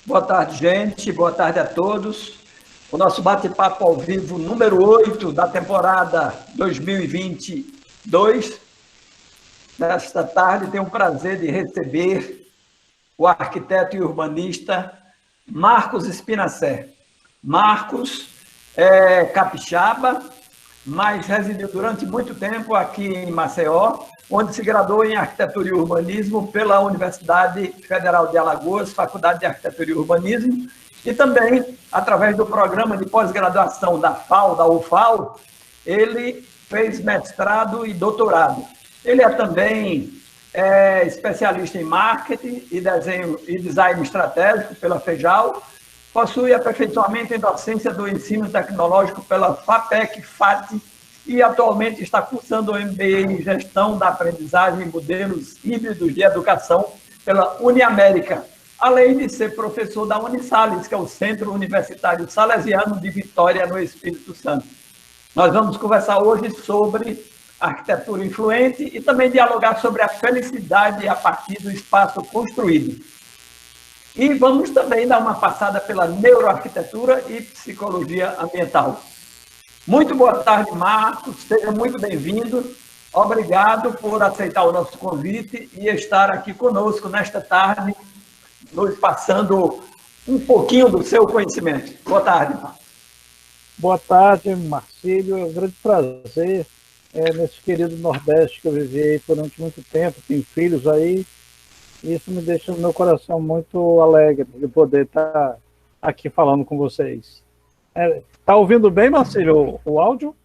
Boa tarde, gente. Boa tarde a todos. O nosso bate-papo ao vivo número 8 da temporada 2022. Nesta tarde, tenho o prazer de receber o arquiteto e urbanista Marcos Spinacé. Marcos é capixaba, mas residiu durante muito tempo aqui em Maceió, onde se graduou em Arquitetura e Urbanismo pela Universidade Federal de Alagoas, Faculdade de Arquitetura e Urbanismo, e também, através do programa de pós-graduação da FAO, da UFAO, ele fez mestrado e doutorado. Ele é também especialista em marketing e desenho e design estratégico pela FEJAL, possui aperfeiçoamento em docência do ensino tecnológico pela FAPEC-FAT e atualmente está cursando o MBA em Gestão da Aprendizagem e Modelos Híbridos de Educação pela Uniamérica, além de ser professor da Unisales, que é o Centro Universitário Salesiano de Vitória, no Espírito Santo. Nós vamos conversar hoje sobre arquitetura influente e também dialogar sobre a felicidade a partir do espaço construído. E vamos também dar uma passada pela neuroarquitetura e psicologia ambiental. Muito boa tarde, Marcos. Seja muito bem-vindo. Obrigado por aceitar o nosso convite e estar aqui conosco nesta tarde, nos passando um pouquinho do seu conhecimento. Boa tarde, Marcos. Boa tarde, Marcílio. É um grande prazer nesse querido Nordeste que eu vivi aí durante muito tempo. Tenho filhos aí. Isso me deixa no meu coração muito alegre de poder estar aqui falando com vocês. Está ouvindo bem, Marcílio, o áudio?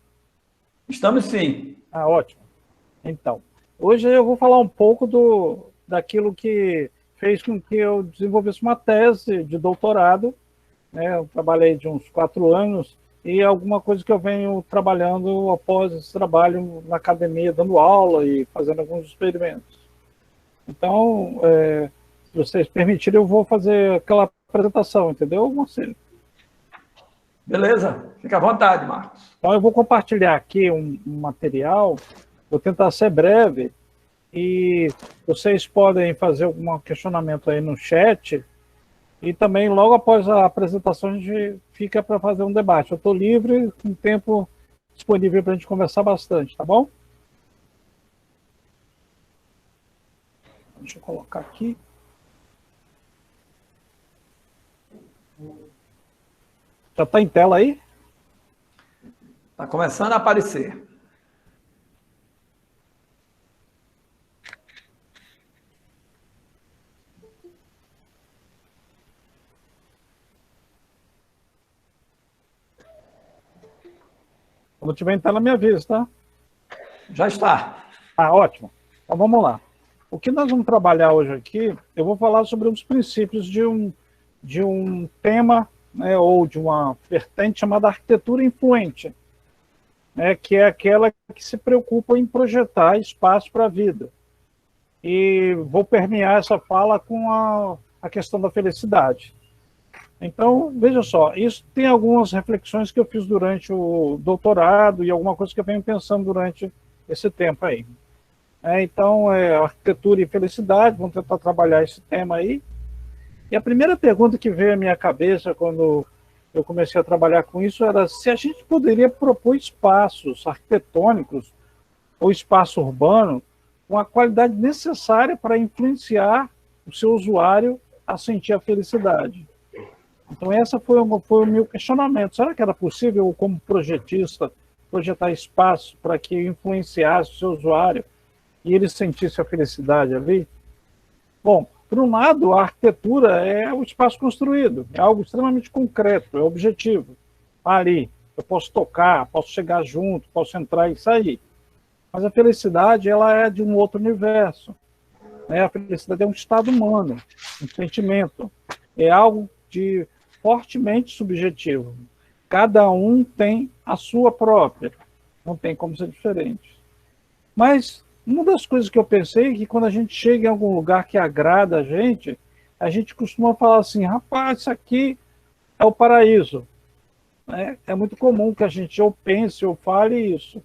Estamos sim. Ah, ótimo. Então, hoje eu vou falar um pouco daquilo que fez com que eu desenvolvesse uma tese de doutorado. Eu trabalhei de uns 4 anos e alguma coisa que eu venho trabalhando após esse trabalho na academia, dando aula e fazendo alguns experimentos. Então, se vocês permitirem, eu vou fazer aquela apresentação, entendeu, Marcelo? Beleza, fica à vontade, Marcos. Então, eu vou compartilhar aqui um material, vou tentar ser breve, e vocês podem fazer algum questionamento aí no chat, e também, logo após a apresentação, a gente fica para fazer um debate. Eu estou livre, com tempo disponível para a gente conversar bastante, tá bom? Deixa eu colocar aqui. Já está em tela aí? Está começando a aparecer. Quando tiver em tela, me avisa, tá? Já está. Ah, ótimo. Então, vamos lá. O que nós vamos trabalhar hoje aqui, eu vou falar sobre os princípios de um tema, ou de uma vertente chamada arquitetura influente, que é aquela que se preocupa em projetar espaço para a vida. E vou permear essa fala com a questão da felicidade. Então, veja só, isso tem algumas reflexões que eu fiz durante o doutorado e alguma coisa que eu venho pensando durante esse tempo aí. Então, arquitetura e felicidade, vamos tentar trabalhar esse tema aí. E a primeira pergunta que veio à minha cabeça quando eu comecei a trabalhar com isso era se a gente poderia propor espaços arquitetônicos ou espaço urbano com a qualidade necessária para influenciar o seu usuário a sentir a felicidade. Então, esse foi o meu questionamento. Será que era possível, como projetista, projetar espaço para que influenciasse o seu usuário e ele sentisse a felicidade ali? Bom, por um lado, a arquitetura é o espaço construído, é algo extremamente concreto, é objetivo. Ali, eu posso tocar, posso chegar junto, posso entrar e sair. Mas a felicidade, ela é de um outro universo. A felicidade é um estado humano, um sentimento. É algo fortemente subjetivo. Cada um tem a sua própria, não tem como ser diferente. Mas uma das coisas que eu pensei é que quando a gente chega em algum lugar que agrada a gente costuma falar assim, rapaz, isso aqui é o paraíso. É muito comum que a gente ou pense ou fale isso.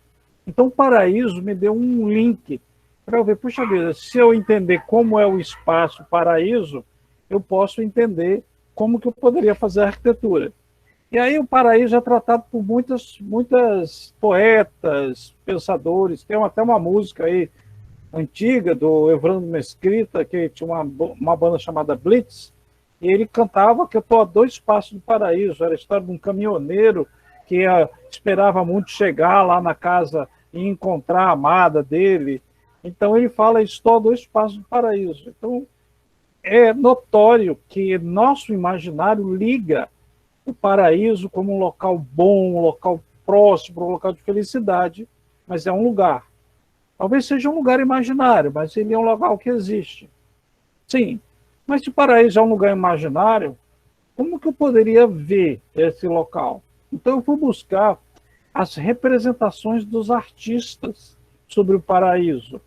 Então o paraíso me deu um link para eu ver, puxa vida, se eu entender como é o espaço paraíso, eu posso entender como que eu poderia fazer arquitetura. E aí o paraíso é tratado por muitas poetas, pensadores. Tem até uma música aí antiga do Evandro Mesquita, que tinha uma banda chamada Blitz, e ele cantava que eu estou a 2 passos do paraíso. Era a história de um caminhoneiro que esperava muito chegar lá na casa e encontrar a amada dele. Então ele fala, estou a 2 passos do paraíso. Então é notório que nosso imaginário liga o paraíso como um local bom, um local próximo, um local de felicidade, mas é um lugar. Talvez seja um lugar imaginário, mas ele é um local que existe. Sim, mas se o paraíso é um lugar imaginário, como que eu poderia ver esse local? Então eu fui buscar as representações dos artistas sobre o paraíso,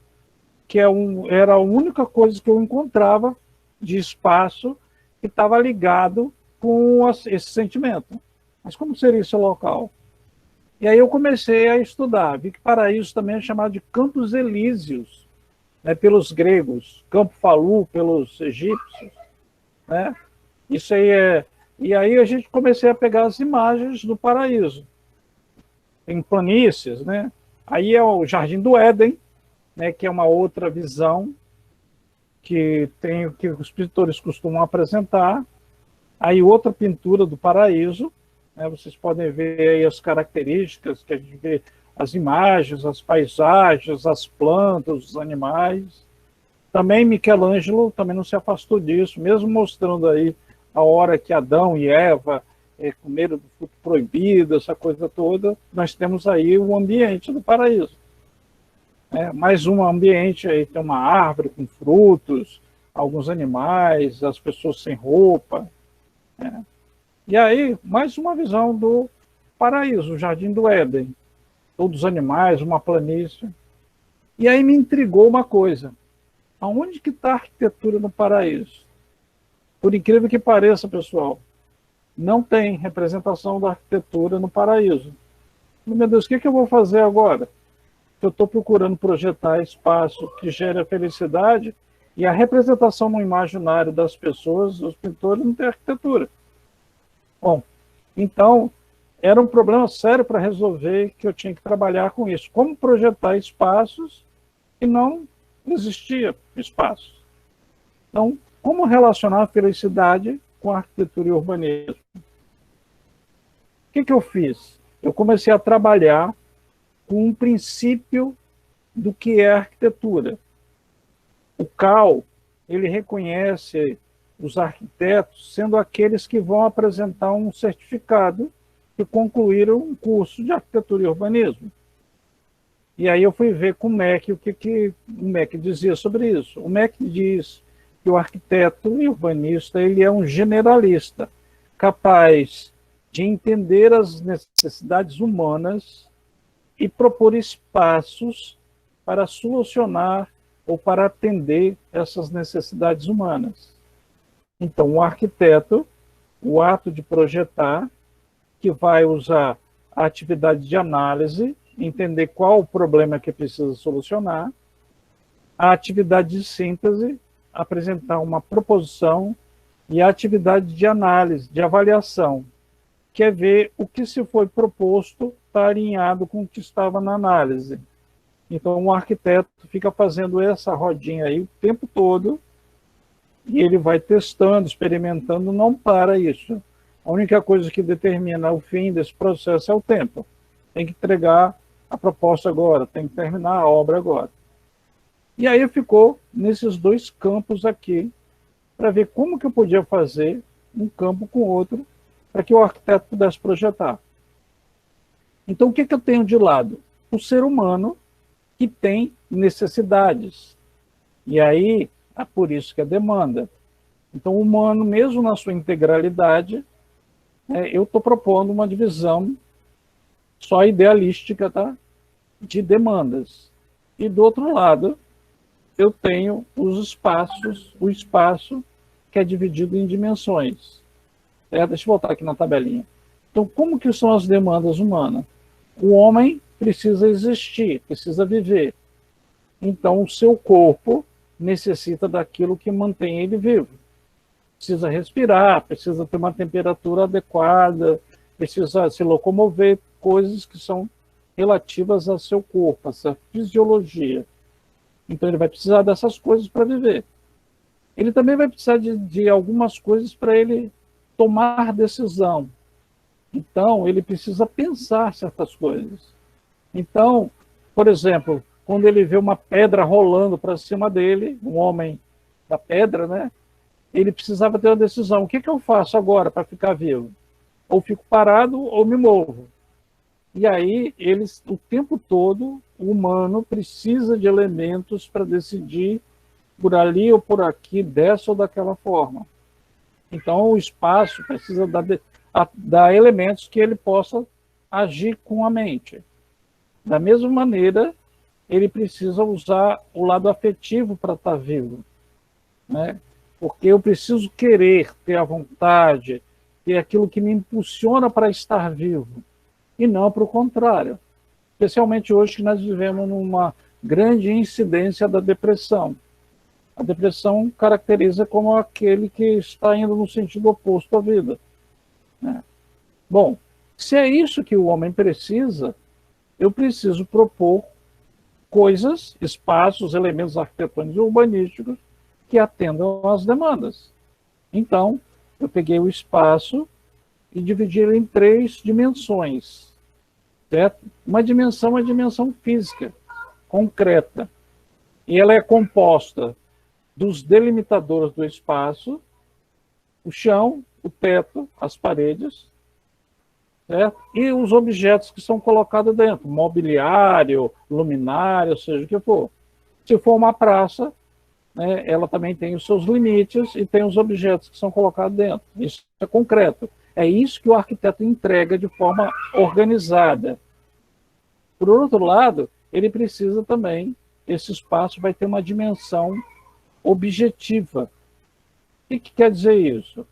que era a única coisa que eu encontrava de espaço que estava ligado com esse sentimento. Mas como seria esse local? E aí eu comecei a estudar. Vi que paraíso também é chamado de Campos Elíseos, né, pelos gregos, Campo Falu pelos egípcios, né? Isso aí é. E aí a gente comecei a pegar as imagens do paraíso. Tem planícies, né? Aí é o Jardim do Éden, né, que é uma outra visão que os pintores costumam apresentar. Aí outra pintura do paraíso, né, vocês podem ver aí as características que a gente vê, as imagens, as paisagens, as plantas, os animais. Também Michelangelo também não se afastou disso, mesmo mostrando aí a hora que Adão e Eva comeram do fruto proibido, essa coisa toda, nós temos aí o ambiente do paraíso. Mais um ambiente aí, tem uma árvore com frutos, alguns animais, as pessoas sem roupa. E aí, mais uma visão do paraíso, o Jardim do Éden. Todos os animais, uma planície. E aí me intrigou uma coisa. Aonde que está a arquitetura no paraíso? Por incrível que pareça, pessoal, não tem representação da arquitetura no paraíso. Meu Deus, o que eu vou fazer agora? Eu estou procurando projetar espaço que gere a felicidade e a representação no imaginário das pessoas, dos pintores, não tem arquitetura. Bom, então, era um problema sério para resolver, que eu tinha que trabalhar com isso. Como projetar espaços e não existia espaço. Então, como relacionar a felicidade com a arquitetura e urbanismo? O que eu fiz? Eu comecei a trabalhar com um princípio do que é arquitetura. O CAL, ele reconhece os arquitetos sendo aqueles que vão apresentar um certificado que concluíram um curso de arquitetura e urbanismo. E aí eu fui ver com o MEC o que o MEC dizia sobre isso. O MEC diz que o arquiteto e urbanista ele é um generalista, capaz de entender as necessidades humanas e propor espaços para solucionar ou para atender essas necessidades humanas. Então, o arquiteto, o ato de projetar, que vai usar a atividade de análise, entender qual o problema que precisa solucionar, a atividade de síntese, apresentar uma proposição, e a atividade de análise, de avaliação, que é ver o que se foi proposto está alinhado com o que estava na análise. Então, o arquiteto fica fazendo essa rodinha aí o tempo todo, e ele vai testando, experimentando, não para isso. A única coisa que determina o fim desse processo é o tempo. Tem que entregar a proposta agora, tem que terminar a obra agora. E aí ficou nesses 2 campos aqui, para ver como que eu podia fazer um campo com outro, para que o arquiteto pudesse projetar. Então, o que eu tenho de lado? O ser humano que tem necessidades. E aí, é por isso que é demanda. Então, o humano, mesmo na sua integralidade, eu estou propondo uma divisão só idealística, tá? De demandas. E, do outro lado, eu tenho os espaços, o espaço que é dividido em dimensões. Deixa eu voltar aqui na tabelinha. Então, como que são as demandas humanas? O homem precisa existir, precisa viver. Então, o seu corpo necessita daquilo que mantém ele vivo. precisa respirar, precisa ter uma temperatura adequada, precisa se locomover, coisas que são relativas ao seu corpo, a sua fisiologia. Então ele vai precisar dessas coisas para viver. Ele também vai precisar de algumas coisas para ele tomar decisão. Então ele precisa pensar certas coisas. Então, por exemplo, quando ele vê uma pedra rolando para cima dele, um homem da pedra, né? Ele precisava ter uma decisão. O que eu faço agora para ficar vivo? Ou fico parado ou me movo. E aí, eles, o tempo todo, o humano precisa de elementos para decidir por ali ou por aqui, dessa ou daquela forma. Então, o espaço precisa dar elementos que ele possa agir com a mente. Da mesma maneira, ele precisa usar o lado afetivo para estar vivo, né? Porque eu preciso querer, ter a vontade, ter aquilo que me impulsiona para estar vivo, e não para o contrário. Especialmente hoje que nós vivemos numa grande incidência da depressão. A depressão caracteriza como aquele que está indo no sentido oposto à vida, né? Bom, se é isso que o homem precisa, eu preciso propor coisas, espaços, elementos arquitetônicos e urbanísticos que atendam às demandas. Então, eu peguei o espaço e dividi ele em 3 dimensões, certo? Uma dimensão é a dimensão física, concreta, e ela é composta dos delimitadores do espaço, o chão, o teto, as paredes, certo? E os objetos que são colocados dentro, mobiliário, luminário, seja o que for. Se for uma praça, né, ela também tem os seus limites e tem os objetos que são colocados dentro. Isso é concreto. É isso que o arquiteto entrega de forma organizada. Por outro lado, ele precisa também, esse espaço vai ter uma dimensão objetiva. O que quer dizer isso?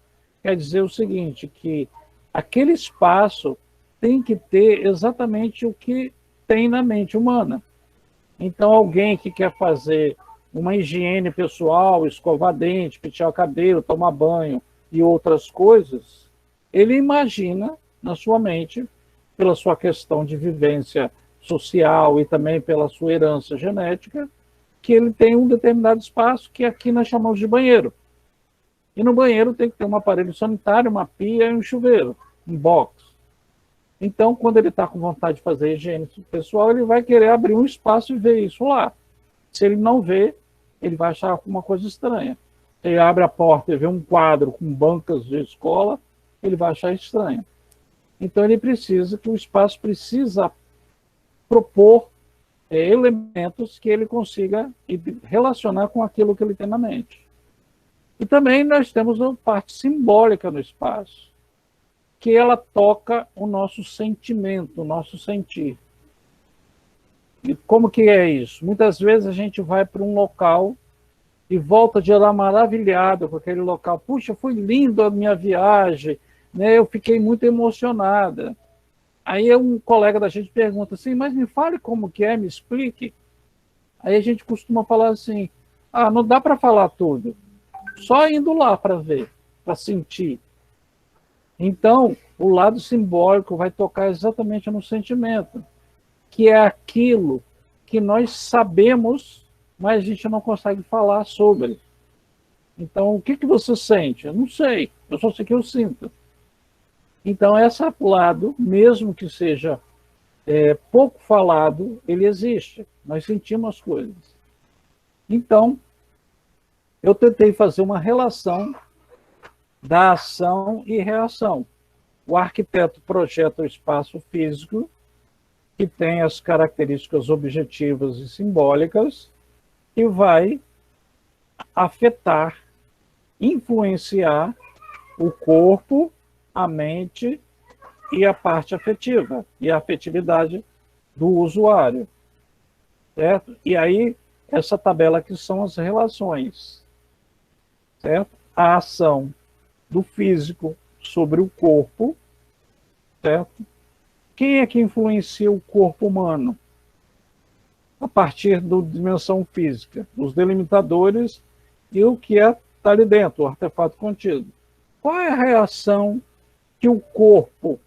Quer dizer o seguinte, que aquele espaço tem que ter exatamente o que tem na mente humana. Então, alguém que quer fazer uma higiene pessoal, escovar dente, pentear o cabelo, tomar banho e outras coisas, ele imagina na sua mente, pela sua questão de vivência social e também pela sua herança genética, que ele tem um determinado espaço que aqui nós chamamos de banheiro. E no banheiro tem que ter um aparelho sanitário, uma pia e um chuveiro, um box. Então, quando ele está com vontade de fazer higiene pessoal, ele vai querer abrir um espaço e ver isso lá. Se ele não vê, ele vai achar alguma coisa estranha. Se ele abre a porta e vê um quadro com bancas de escola, ele vai achar estranho. Então, ele precisa, que o espaço precisa propor elementos que ele consiga relacionar com aquilo que ele tem na mente. E também nós temos uma parte simbólica no espaço, que ela toca o nosso sentimento, o nosso sentir. E como que é isso? Muitas vezes a gente vai para um local e volta de lá maravilhado com aquele local. Puxa, foi lindo a minha viagem, né? Eu fiquei muito emocionada. Aí um colega da gente pergunta assim, mas me fale como que é, me explique. Aí a gente costuma falar assim, não dá para falar tudo, só indo lá para ver, para sentir. Então, o lado simbólico vai tocar exatamente no sentimento, que é aquilo que nós sabemos, mas a gente não consegue falar sobre. Então, o que você sente? Eu não sei, eu só sei que eu sinto. Então, esse lado, mesmo que seja pouco falado, ele existe. Nós sentimos as coisas. Então, eu tentei fazer uma relação da ação e reação. O arquiteto projeta o espaço físico, que tem as características objetivas e simbólicas, e vai afetar, influenciar o corpo, a mente e a parte afetiva, e a afetividade do usuário. Certo? E aí, essa tabela aqui são as relações. Certo? A ação do físico sobre o corpo, certo? Quem é que influencia o corpo humano? A partir da dimensão física, os delimitadores e o que está está ali dentro, o artefato contido. Qual é a reação que o corpo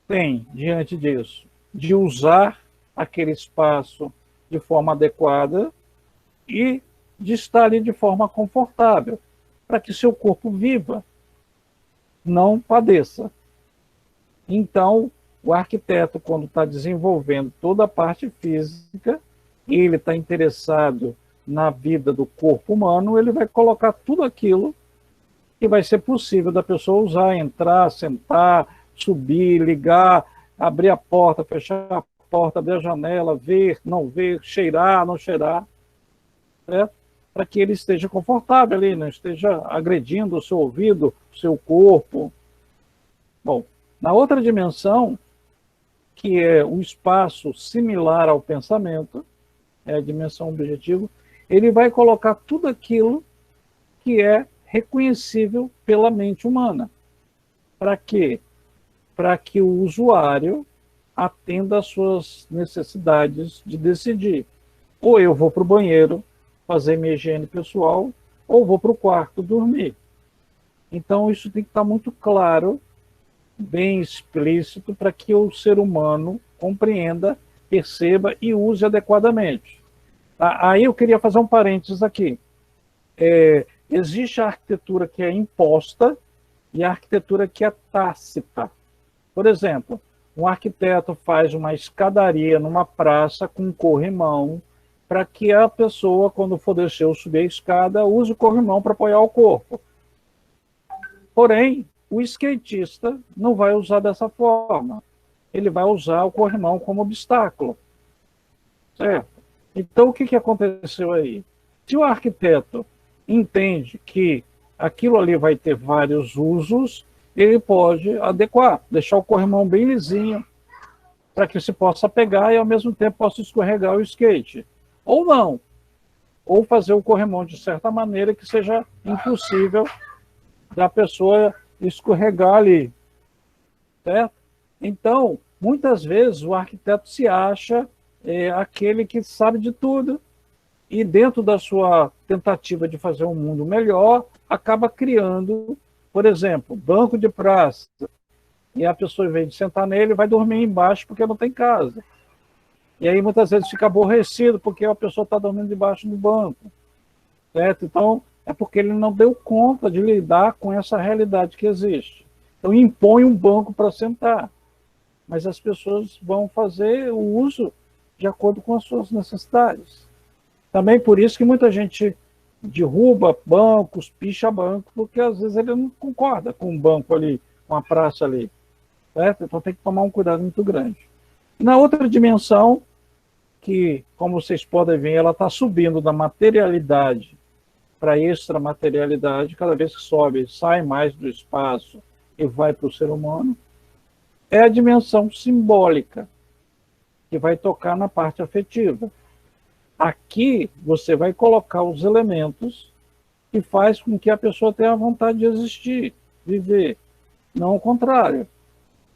tem diante disso? De usar aquele espaço de forma adequada e de estar ali de forma confortável, para que seu corpo viva, não padeça. Então, o arquiteto, quando está desenvolvendo toda a parte física, ele está interessado na vida do corpo humano, ele vai colocar tudo aquilo que vai ser possível da pessoa usar, entrar, sentar, subir, ligar, abrir a porta, fechar a porta, abrir a janela, ver, não ver, cheirar, não cheirar, certo? Para que ele esteja confortável ali, não esteja agredindo o seu ouvido, o seu corpo. Bom, na outra dimensão, que é um espaço similar ao pensamento, é a dimensão objetivo, ele vai colocar tudo aquilo que é reconhecível pela mente humana. Para quê? Para que o usuário atenda às suas necessidades de decidir. Ou eu vou para o banheiro fazer minha higiene pessoal, ou vou para o quarto dormir. Então, isso tem que estar muito claro, bem explícito, para que o ser humano compreenda, perceba e use adequadamente. Aí eu queria fazer um parênteses aqui. Existe a arquitetura que é imposta e a arquitetura que é tácita. Por exemplo, um arquiteto faz uma escadaria numa praça com um corrimão para que a pessoa, quando for descer ou subir a escada, use o corrimão para apoiar o corpo. Porém, o skatista não vai usar dessa forma. Ele vai usar o corrimão como obstáculo. Certo? Então, o que aconteceu aí? Se o arquiteto entende que aquilo ali vai ter vários usos, ele pode adequar, deixar o corrimão bem lisinho, para que se possa pegar e, ao mesmo tempo, possa escorregar o skate. Ou não. Ou fazer o corrimão de certa maneira que seja impossível da pessoa escorregar ali. Certo? Então, muitas vezes, o arquiteto se acha aquele que sabe de tudo e, dentro da sua tentativa de fazer um mundo melhor, acaba criando, por exemplo, banco de praça, e a pessoa, em vez de sentar nele, vai dormir embaixo porque não tem casa. E aí, muitas vezes, fica aborrecido porque a pessoa está dormindo debaixo do banco. Certo? Então, é porque ele não deu conta de lidar com essa realidade que existe. Então, impõe um banco para sentar. Mas as pessoas vão fazer o uso de acordo com as suas necessidades. Também por isso que muita gente derruba bancos, picha banco, porque às vezes ele não concorda com um banco ali, com a praça ali. Certo? Então tem que tomar um cuidado muito grande. E na outra dimensão, que, como vocês podem ver, ela está subindo da materialidade para a extramaterialidade, cada vez que sobe, sai mais do espaço e vai para o ser humano, é a dimensão simbólica, que vai tocar na parte afetiva. Aqui você vai colocar os elementos que faz com que a pessoa tenha vontade de existir, viver, não o contrário.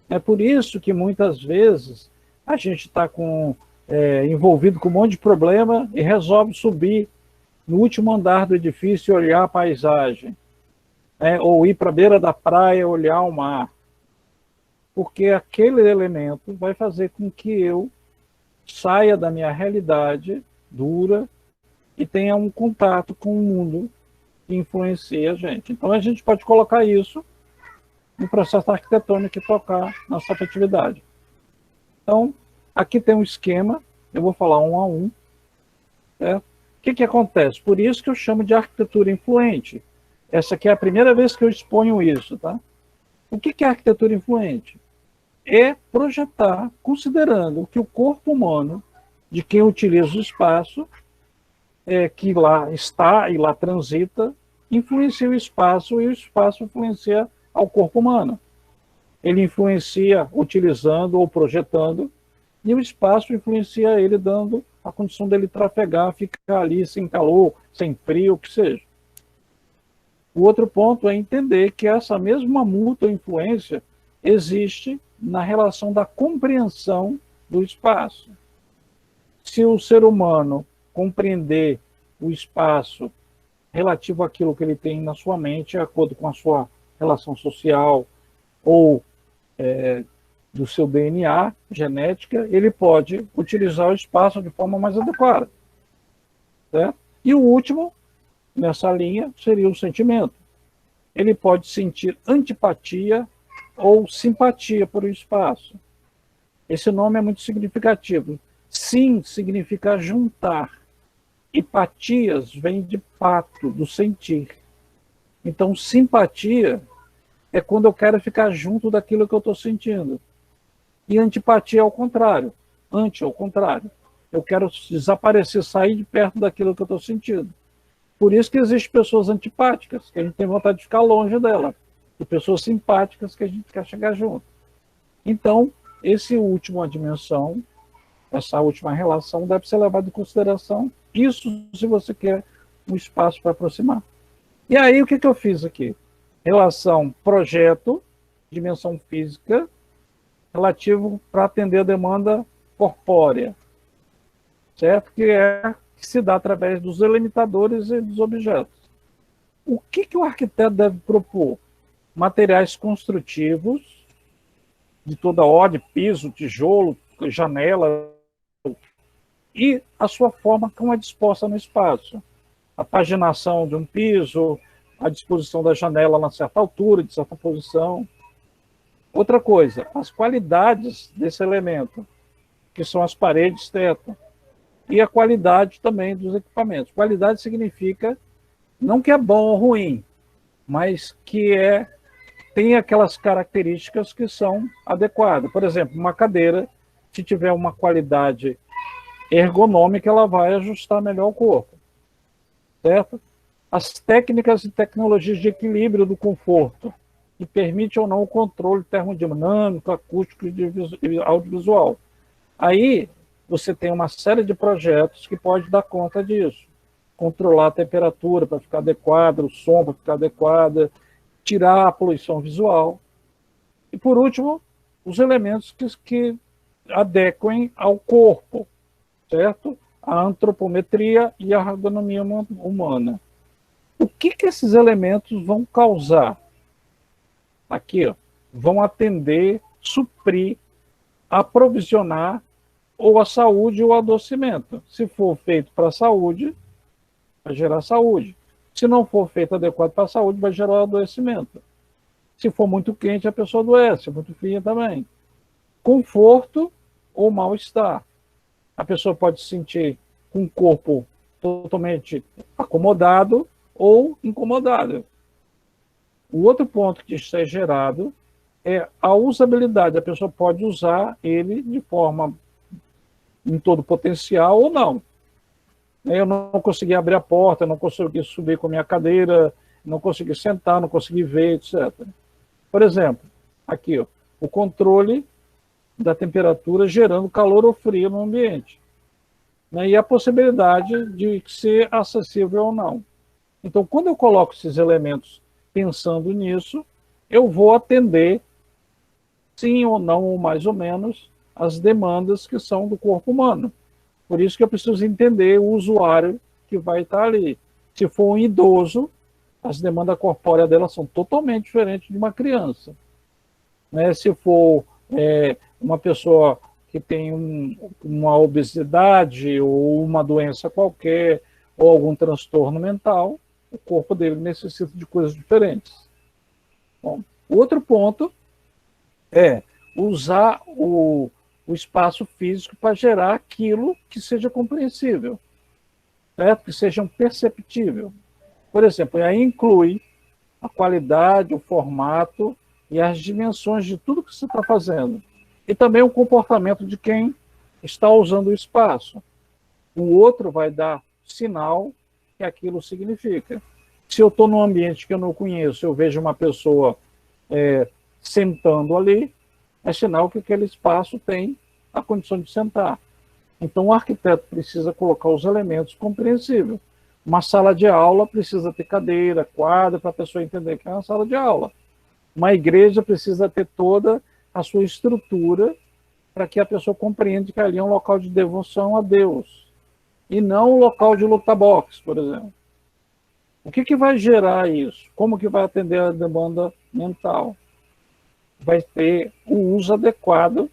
É por isso que muitas vezes a gente está envolvido com um monte de problema e resolve subir no último andar do edifício e olhar a paisagem, ou ir para a beira da praia e olhar o mar. Porque aquele elemento vai fazer com que eu saia da minha realidade dura e tenha um contato com o mundo que influencia a gente. Então, a gente pode colocar isso no processo arquitetônico e tocar nossa afetividade. Então, aqui tem um esquema, eu vou falar um a um. Certo? O que acontece? Por isso que eu chamo de arquitetura influente. Essa aqui é a primeira vez que eu exponho isso. Tá? O que é arquitetura influente? É projetar, considerando que o corpo humano, de quem utiliza o espaço, que lá está e lá transita, influencia o espaço e o espaço influencia ao corpo humano. Ele influencia utilizando ou projetando, e o espaço influencia ele dando a condição dele trafegar, ficar ali sem calor, sem frio, o que seja. O outro ponto é entender que essa mesma mútua influência existe na relação da compreensão do espaço. Se o ser humano compreender o espaço relativo àquilo que ele tem na sua mente, de acordo com a sua relação social ou do seu DNA, genética, ele pode utilizar o espaço de forma mais adequada. Certo? E o último, nessa linha, seria o sentimento. Ele pode sentir antipatia ou simpatia por um espaço. Esse nome é muito significativo. Sim significa juntar. Empatias vem de pato, do sentir. Então, simpatia é quando eu quero ficar junto daquilo que eu estou sentindo. E antipatia é ao contrário. Anti ao contrário. Eu quero desaparecer, sair de perto daquilo que eu estou sentindo. Por isso que existem pessoas antipáticas, que a gente tem vontade de ficar longe dela. E pessoas simpáticas que a gente quer chegar junto. Então, essa última dimensão, essa última relação deve ser levada em consideração. Isso se você quer um espaço para aproximar. E aí, o que eu fiz aqui? Relação projeto, dimensão física, relativo para atender a demanda corpórea, certo? Que se dá através dos delimitadores e dos objetos. O que o arquiteto deve propor? Materiais construtivos, de toda ordem, piso, tijolo, janela, e a sua forma como é disposta no espaço. A paginação de um piso, a disposição da janela na certa altura, de certa posição. Outra coisa, as qualidades desse elemento, que são as paredes, teto, e a qualidade também dos equipamentos. Qualidade significa não que é bom ou ruim, mas que tem aquelas características que são adequadas. Por exemplo, uma cadeira, se tiver uma qualidade ergonômica, ela vai ajustar melhor o corpo, certo? As técnicas e tecnologias de equilíbrio do conforto, que permite ou não o controle termodinâmico, acústico e audiovisual. Aí você tem uma série de projetos que pode dar conta disso. Controlar a temperatura para ficar adequada, o som para ficar adequada, tirar a poluição visual. E, por último, os elementos que adequem ao corpo, certo? A antropometria e a ergonomia humana. O que esses elementos vão causar? Aqui, ó, vão atender, suprir, aprovisionar ou a saúde ou o adoecimento. Se for feito para a saúde, vai gerar saúde. Se não for feito adequado para a saúde, vai gerar adoecimento. Se for muito quente, a pessoa adoece, muito fria também. Conforto ou mal-estar. A pessoa pode se sentir com o corpo totalmente acomodado ou incomodado. O outro ponto que isso é gerado é a usabilidade. A pessoa pode usar ele de forma em todo potencial ou não. Eu não consegui abrir a porta, não consegui subir com a minha cadeira, não consegui sentar, não consegui ver, etc. Por exemplo, aqui, ó, o controle da temperatura gerando calor ou frio no ambiente. E a possibilidade de ser acessível ou não. Então, quando eu coloco esses elementos pensando nisso, eu vou atender, sim ou não, ou mais ou menos, as demandas que são do corpo humano. Por isso que eu preciso entender o usuário que vai estar ali. Se for um idoso, as demandas corpóreas dela são totalmente diferentes de uma criança. Se for uma pessoa que tem uma obesidade ou uma doença qualquer, ou algum transtorno mental, o corpo dele necessita de coisas diferentes. Bom, outro ponto é usar o espaço físico para gerar aquilo que seja compreensível, certo? Que seja perceptível. Por exemplo, aí inclui a qualidade, o formato e as dimensões de tudo que você está fazendo. E também o comportamento de quem está usando o espaço. O outro vai dar sinal que aquilo significa. Se eu estou num ambiente que eu não conheço, eu vejo uma pessoa sentando ali, é sinal que aquele espaço tem a condição de sentar. Então, o arquiteto precisa colocar os elementos compreensíveis. Uma sala de aula precisa ter cadeira, quadra, para a pessoa entender que é uma sala de aula. Uma igreja precisa ter toda a sua estrutura para que a pessoa compreenda que ali é um local de devoção a Deus. E não um local de luta boxe, por exemplo. O que vai gerar isso? Como que vai atender a demanda mental? Vai ter o uso adequado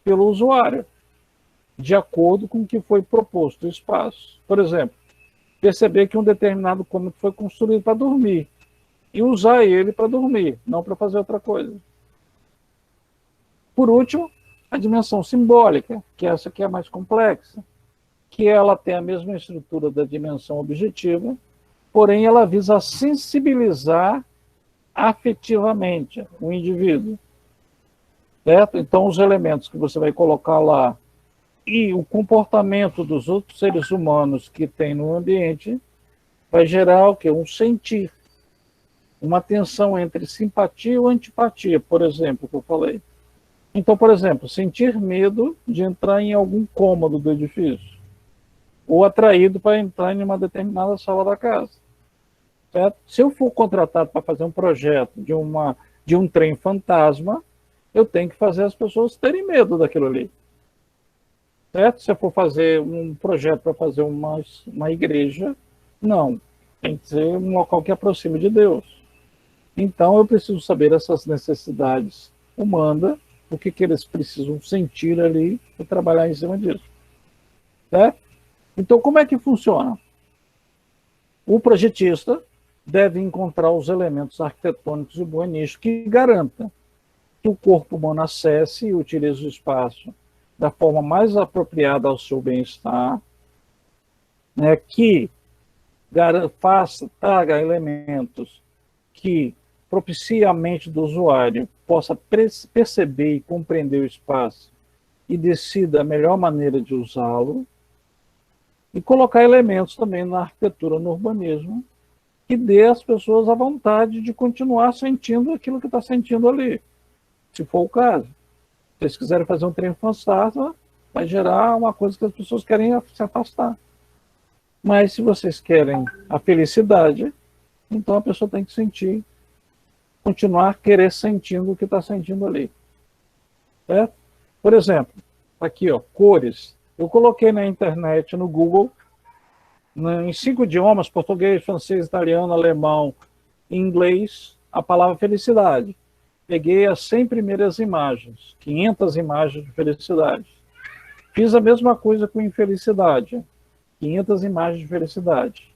pelo usuário, de acordo com o que foi proposto o espaço. Por exemplo, perceber que um determinado cômodo foi construído para dormir e usar ele para dormir, não para fazer outra coisa. Por último, a dimensão simbólica, que essa aqui é a mais complexa, que ela tem a mesma estrutura da dimensão objetiva, porém ela visa sensibilizar afetivamente o indivíduo. Certo? Então, os elementos que você vai colocar lá e o comportamento dos outros seres humanos que tem no ambiente vai gerar o quê? Um sentir. Uma tensão entre simpatia ou antipatia, por exemplo, que eu falei. Então, por exemplo, sentir medo de entrar em algum cômodo do edifício, ou atraído para entrar em uma determinada sala da casa. Certo? Se eu for contratado para fazer um projeto de um trem fantasma, eu tenho que fazer as pessoas terem medo daquilo ali. Certo? Se eu for fazer um projeto para fazer uma igreja, não. Tem que ser um local que aproxime de Deus. Então, eu preciso saber essas necessidades humanas, o que eles precisam sentir ali e trabalhar em cima disso. Certo? Então, como é que funciona? O projetista deve encontrar os elementos arquitetônicos e urbanísticos que garantam que o corpo humano acesse e utilize o espaço da forma mais apropriada ao seu bem-estar, né, que traga elementos que propiciem a mente do usuário possa perceber e compreender o espaço e decida a melhor maneira de usá-lo, e colocar elementos também na arquitetura, no urbanismo, que dê às pessoas a vontade de continuar sentindo aquilo que está sentindo ali, se for o caso. Se eles quiserem fazer um trem fantasma, vai gerar uma coisa que as pessoas querem se afastar. Mas se vocês querem a felicidade, então a pessoa tem que sentir, continuar querer sentindo o que está sentindo ali. Certo? Por exemplo, aqui, ó, cores. Eu coloquei na internet, no Google, em 5 idiomas, português, francês, italiano, alemão, inglês, a palavra felicidade. Peguei as 100 primeiras imagens, 500 imagens de felicidade. Fiz a mesma coisa com infelicidade, 500 imagens de felicidade.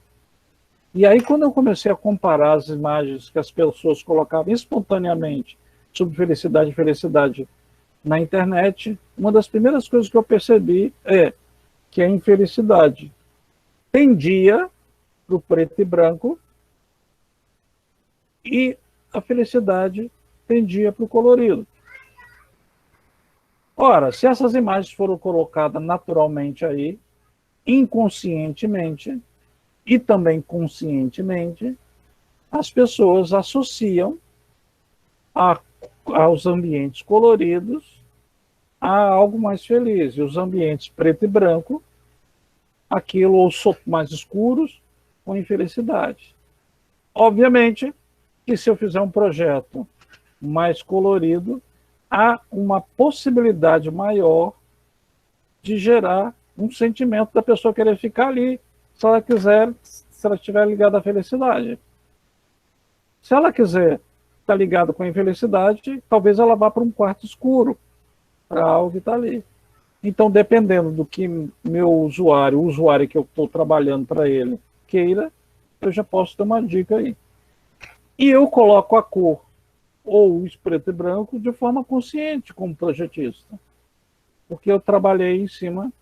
E aí, quando eu comecei a comparar as imagens que as pessoas colocavam espontaneamente sobre felicidade e felicidade na internet, uma das primeiras coisas que eu percebi é que a infelicidade tendia para o preto e branco e a felicidade tendia para o colorido. Ora, se essas imagens foram colocadas naturalmente aí, inconscientemente e também conscientemente, as pessoas associam aos ambientes coloridos a algo mais feliz. E os ambientes preto e branco, aquilo ou mais escuros, com infelicidade. Obviamente que se eu fizer um projeto mais colorido, há uma possibilidade maior de gerar um sentimento da pessoa querer ficar ali, se ela quiser, se ela estiver ligada à felicidade. Se ela quiser estar ligada com a infelicidade, talvez ela vá para um quarto escuro, para algo que está ali. Então, dependendo do que meu usuário, o usuário que eu estou trabalhando para ele, queira, eu já posso ter uma dica aí. E eu coloco a cor ou o preto e branco de forma consciente como projetista, porque eu trabalhei em cima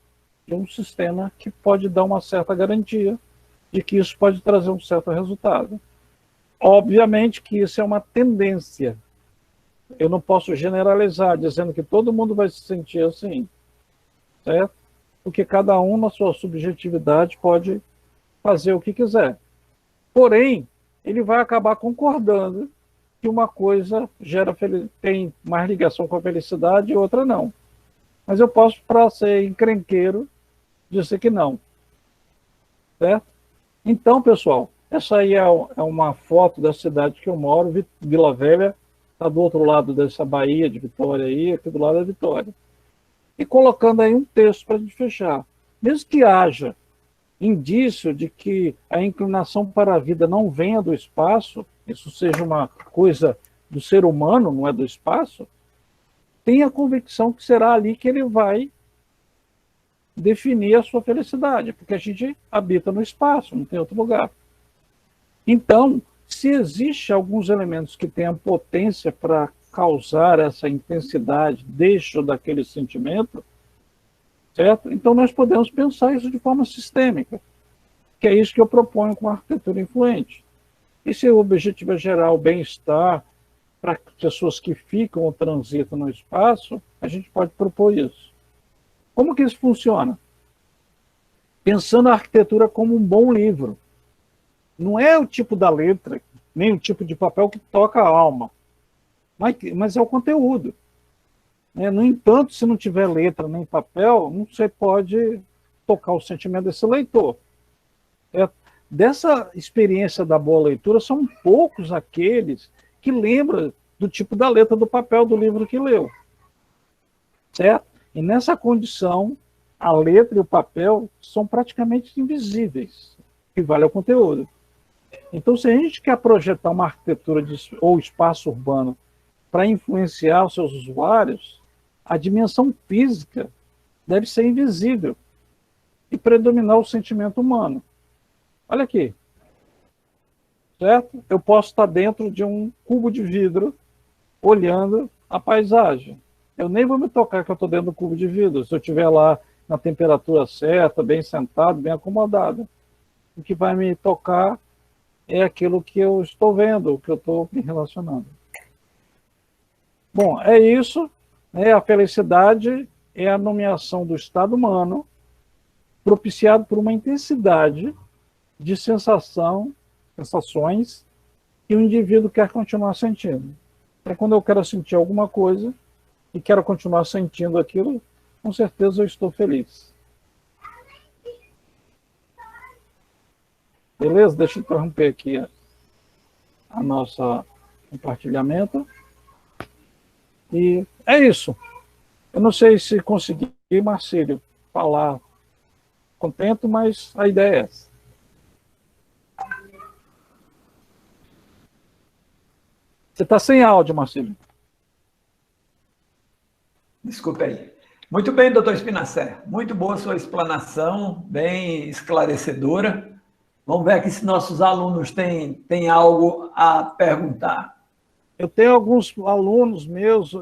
de um sistema que pode dar uma certa garantia de que isso pode trazer um certo resultado. Obviamente que isso é uma tendência. Eu não posso generalizar dizendo que todo mundo vai se sentir assim, certo? Porque cada um, na sua subjetividade, pode fazer o que quiser. Porém, ele vai acabar concordando que uma coisa tem mais ligação com a felicidade e outra não. Mas eu posso, para ser encrenqueiro, dizer que não. Certo? Então, pessoal, essa aí é uma foto da cidade que eu moro, Vila Velha, está do outro lado dessa Baía de Vitória aí, aqui do lado é Vitória. E colocando aí um texto para a gente fechar. Mesmo que haja indício de que a inclinação para a vida não venha do espaço, isso seja uma coisa do ser humano, não é do espaço, tem a convicção que será ali que ele vai definir a sua felicidade, porque a gente habita no espaço, não tem outro lugar. Então, se existe alguns elementos que têm a potência para causar essa intensidade deste daquele sentimento, certo? Então nós podemos pensar isso de forma sistêmica, que é isso que eu proponho com a arquitetura influente. E se o objetivo é gerar o bem-estar para pessoas que ficam ou transitam no espaço, a gente pode propor isso. Como que isso funciona? Pensando a arquitetura como um bom livro. Não é o tipo da letra, nem o tipo de papel que toca a alma, mas é o conteúdo. No entanto, se não tiver letra nem papel, não você pode tocar o sentimento desse leitor. Dessa experiência da boa leitura, são poucos aqueles que lembram do tipo da letra do papel do livro que leu. Certo? E nessa condição, a letra e o papel são praticamente invisíveis, que vale ao conteúdo. Então, se a gente quer projetar uma arquitetura ou espaço urbano para influenciar os seus usuários, a dimensão física deve ser invisível e predominar o sentimento humano. Olha aqui. Certo? Eu posso estar dentro de um cubo de vidro olhando a paisagem. Eu nem vou me tocar que eu estou dentro do cubo de vidro, se eu estiver lá na temperatura certa, bem sentado, bem acomodado. O que vai me tocar é aquilo que eu estou vendo, o que eu estou me relacionando. Bom, é isso. A felicidade é a nomeação do estado humano propiciado por uma intensidade de sensações que o indivíduo quer continuar sentindo. Então, quando eu quero sentir alguma coisa e quero continuar sentindo aquilo, com certeza eu estou feliz. Beleza? Deixa eu interromper aqui a nossa compartilhamento. E é isso. Eu não sei se consegui, Marcílio, falar contento, mas a ideia é essa. Você está sem áudio, Marcílio. Desculpe aí. Muito bem, doutor Spinacé. Muito boa sua explanação, bem esclarecedora. Vamos ver aqui se nossos alunos têm algo a perguntar. Eu tenho alguns alunos meus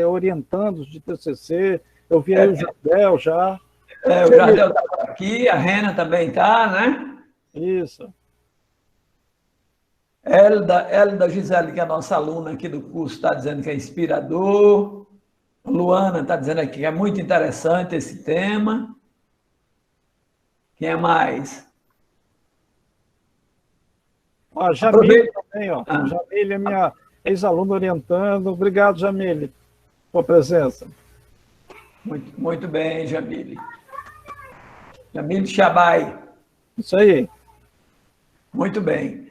orientandos de TCC, eu vi aí o Jardel já. O Jardel está aqui, a Rena também está, né? Isso. Elda Gisele, que é a nossa aluna aqui do curso, está dizendo que é inspirador. Luana está dizendo aqui que é muito interessante esse tema. Quem é mais? A Jamile também, ó. Jamile é minha ex-aluna orientando. Obrigado, Jamile, por presença. Muito bem, Jamile. Jamile Chabai. Isso aí. Muito bem.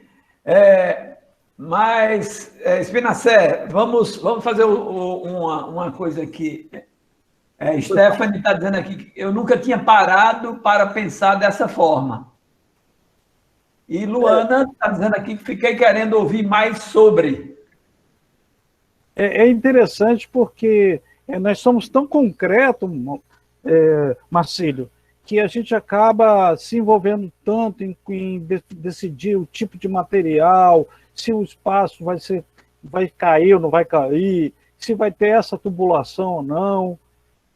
Mas, Spinacé, vamos fazer uma coisa aqui. Stephanie está dizendo aqui que eu nunca tinha parado para pensar dessa forma. E Luana está dizendo aqui que fiquei querendo ouvir mais sobre. É interessante porque nós somos tão concretos, Marcílio, que a gente acaba se envolvendo tanto em decidir o tipo de material, se o espaço vai cair ou não vai cair, se vai ter essa tubulação ou não.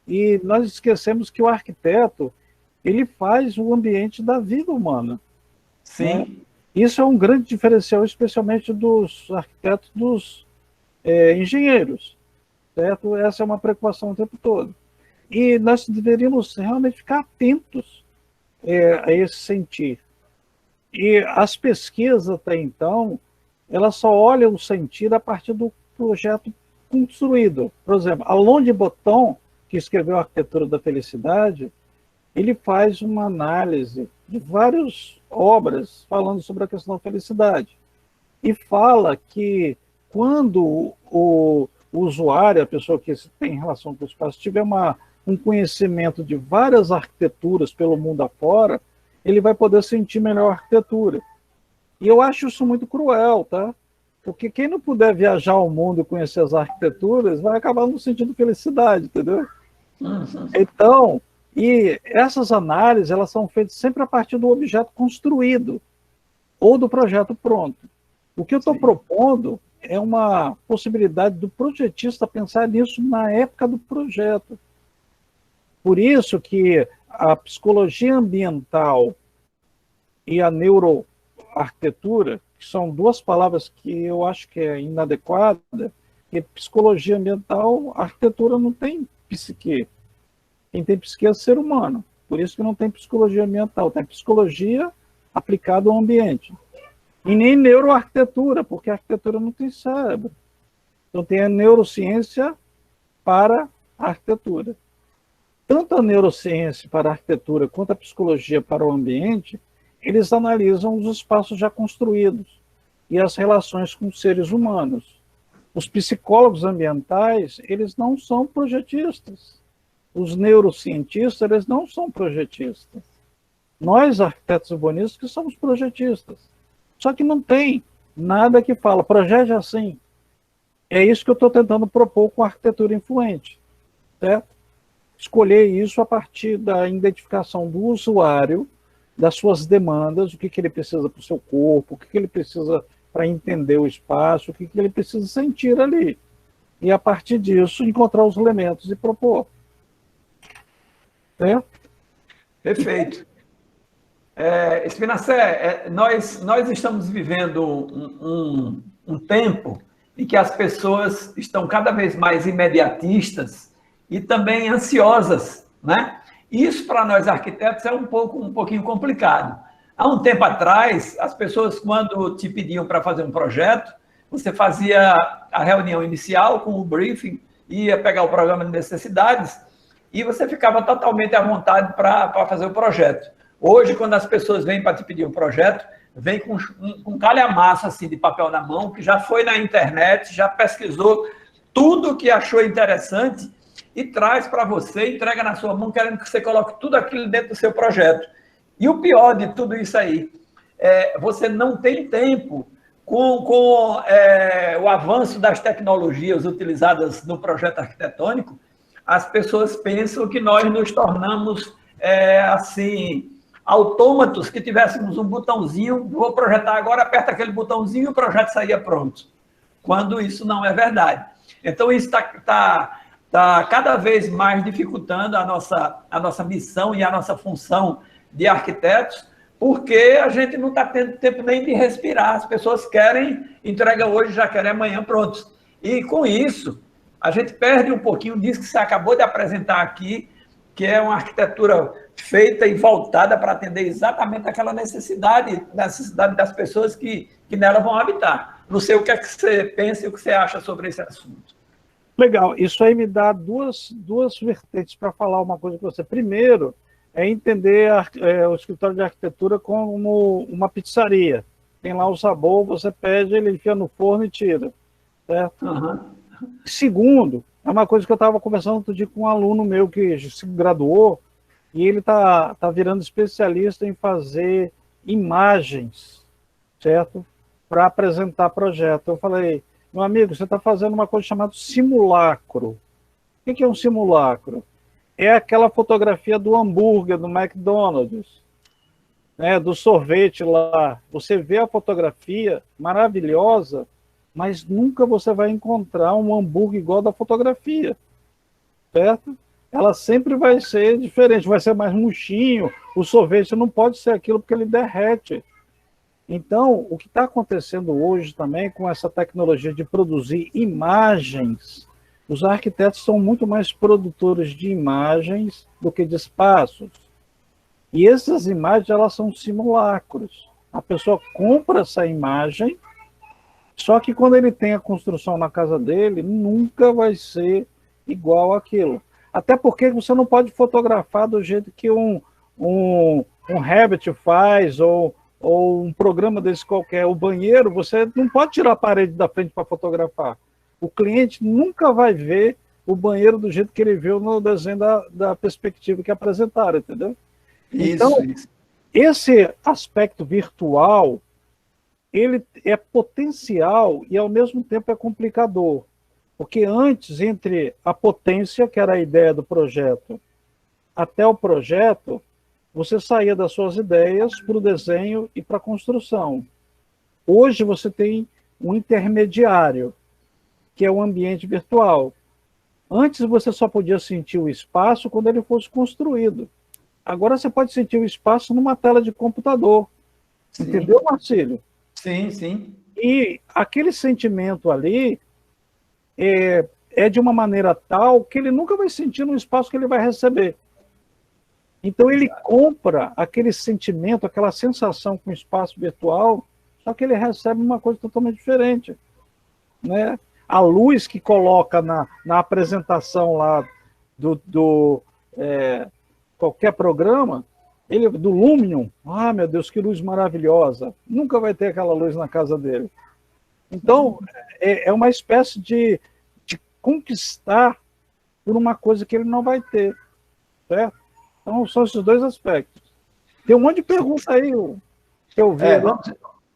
E nós esquecemos que o arquiteto, ele faz o ambiente da vida humana. Sim. Né? Isso é um grande diferencial, especialmente dos arquitetos, dos engenheiros. Certo? Essa é uma preocupação o tempo todo. E nós deveríamos realmente ficar atentos a esse sentir. E as pesquisas, até então, elas só olham o sentir a partir do projeto construído. Por exemplo, Alain de Botton, que escreveu a Arquitetura da Felicidade, ele faz uma análise de várias obras falando sobre a questão da felicidade. E fala que quando o usuário, a pessoa que tem relação com o espaço, tiver um conhecimento de várias arquiteturas pelo mundo afora, ele vai poder sentir melhor a arquitetura. E eu acho isso muito cruel, tá? Porque quem não puder viajar ao mundo e conhecer as arquiteturas vai acabar não sentindo felicidade, entendeu? Então, e essas análises, elas são feitas sempre a partir do objeto construído ou do projeto pronto. O que eu estou propondo é uma possibilidade do projetista pensar nisso na época do projeto. Por isso que a psicologia ambiental e a neuroarquitetura, que são duas palavras que eu acho que é inadequada, porque psicologia ambiental, a arquitetura não tem psique. Quem tem psique é o ser humano. Por isso que não tem psicologia ambiental, tem psicologia aplicada ao ambiente. E nem neuroarquitetura, porque a arquitetura não tem cérebro. Então tem a neurociência para a arquitetura. Tanto a neurociência para a arquitetura quanto a psicologia para o ambiente, eles analisam os espaços já construídos e as relações com seres humanos. Os psicólogos ambientais, eles não são projetistas. Os neurocientistas, eles não são projetistas. Nós, arquitetos urbanistas, que somos projetistas. Só que não tem nada que fala, projete assim. É isso que eu estou tentando propor com a arquitetura influente. Certo? Escolher isso a partir da identificação do usuário, das suas demandas, o que ele precisa para o seu corpo, o que ele precisa para entender o espaço, o que ele precisa sentir ali. E, a partir disso, encontrar os elementos e propor. Certo? Perfeito. Spinacé, nós estamos vivendo um tempo em que as pessoas estão cada vez mais imediatistas e também ansiosas, né? Isso, para nós arquitetos, é um pouquinho complicado. Há um tempo atrás, as pessoas, quando te pediam para fazer um projeto, você fazia a reunião inicial com o briefing, ia pegar o programa de necessidades e você ficava totalmente à vontade para fazer o projeto. Hoje, quando as pessoas vêm para te pedir um projeto, vem com um calhamaço assim, de papel na mão, que já foi na internet, já pesquisou tudo o que achou interessante e traz para você, entrega na sua mão, querendo que você coloque tudo aquilo dentro do seu projeto. E o pior de tudo isso aí, você não tem tempo com o avanço das tecnologias utilizadas no projeto arquitetônico, as pessoas pensam que nós nos tornamos, assim, autômatos, que tivéssemos um botãozinho, vou projetar agora, aperta aquele botãozinho e o projeto saía pronto. Quando isso não é verdade. Então, isso está cada vez mais dificultando a nossa missão e a nossa função de arquitetos, porque a gente não está tendo tempo nem de respirar. As pessoas querem, entrega hoje, já querem amanhã prontos. E com isso, a gente perde um pouquinho disso que você acabou de apresentar aqui, que é uma arquitetura feita e voltada para atender exatamente aquela necessidade das pessoas que nela vão habitar. Não sei o que é que você pensa e o que você acha sobre esse assunto. Legal, isso aí me dá duas vertentes para falar uma coisa com você. Primeiro, é entender o escritório de arquitetura como uma pizzaria. Tem lá o sabor, você pede, ele enfia no forno e tira. Certo? Uhum. Segundo, é uma coisa que eu estava conversando outro dia com um aluno meu que se graduou, e ele tá virando especialista em fazer imagens, certo? Para apresentar projeto. Eu falei, meu amigo, você está fazendo uma coisa chamada simulacro. O que é um simulacro? É aquela fotografia do hambúrguer, do McDonald's, né, do sorvete lá. Você vê a fotografia maravilhosa, mas nunca você vai encontrar um hambúrguer igual da fotografia, certo? Ela sempre vai ser diferente, vai ser mais murchinho, o sorvete não pode ser aquilo porque ele derrete. Então, o que está acontecendo hoje também com essa tecnologia de produzir imagens, os arquitetos são muito mais produtores de imagens do que de espaços. E essas imagens, elas são simulacros. A pessoa compra essa imagem, só que quando ele tem a construção na casa dele, nunca vai ser igual àquilo. Até porque você não pode fotografar do jeito que um Revit faz, ou um programa desse qualquer. O banheiro, você não pode tirar a parede da frente para fotografar. O cliente nunca vai ver o banheiro do jeito que ele viu no desenho da perspectiva que apresentaram, entendeu? Então, esse aspecto virtual, ele é potencial e, ao mesmo tempo, é complicador. Porque antes, entre a potência, que era a ideia do projeto, até o projeto, você saía das suas ideias para o desenho e para a construção. Hoje você tem um intermediário, que é o ambiente virtual. Antes você só podia sentir o espaço quando ele fosse construído. Agora você pode sentir o espaço numa tela de computador. Sim. Entendeu, Marcílio? Sim, sim. E aquele sentimento ali é de uma maneira tal que ele nunca vai sentir no espaço que ele vai receber. Então ele compra aquele sentimento, aquela sensação com o espaço virtual, só que ele recebe uma coisa totalmente diferente, né? A luz que coloca na apresentação lá do qualquer programa, do Lumion, meu Deus, que luz maravilhosa, nunca vai ter aquela luz na casa dele. Então, é uma espécie de conquistar por uma coisa que ele não vai ter, certo? Então, são esses dois aspectos. Tem um monte de pergunta aí que eu vi.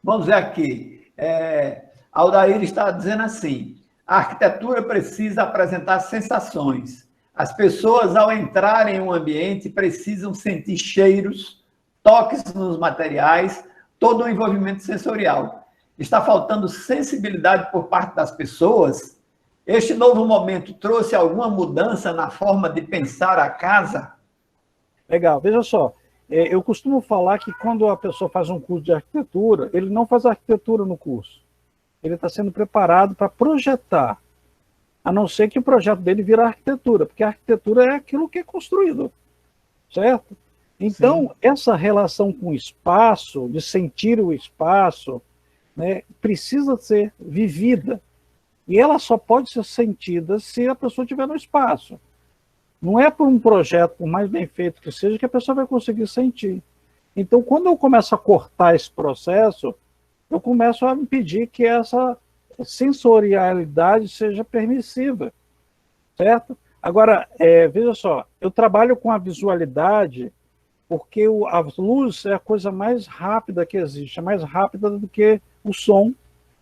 Vamos ver aqui. Aldair está dizendo assim, a arquitetura precisa apresentar sensações. As pessoas, ao entrarem em um ambiente, precisam sentir cheiros, toques nos materiais, todo o envolvimento sensorial. Está faltando sensibilidade por parte das pessoas? Este novo momento trouxe alguma mudança na forma de pensar a casa? Legal, veja só, eu costumo falar que quando a pessoa faz um curso de arquitetura, ele não faz arquitetura no curso. Ele está sendo preparado para projetar, a não ser que o projeto dele vira arquitetura, porque a arquitetura é aquilo que é construído, certo? Então, sim, essa relação com o espaço, de sentir o espaço, né, precisa ser vivida. E ela só pode ser sentida se a pessoa estiver no espaço. Não é por um projeto, por mais bem feito que seja, que a pessoa vai conseguir sentir. Então, quando eu começo a cortar esse processo, eu começo a impedir que essa sensorialidade seja permissiva, certo? Agora, veja só, eu trabalho com a visualidade porque a luz é a coisa mais rápida que existe, é mais rápida do que o som,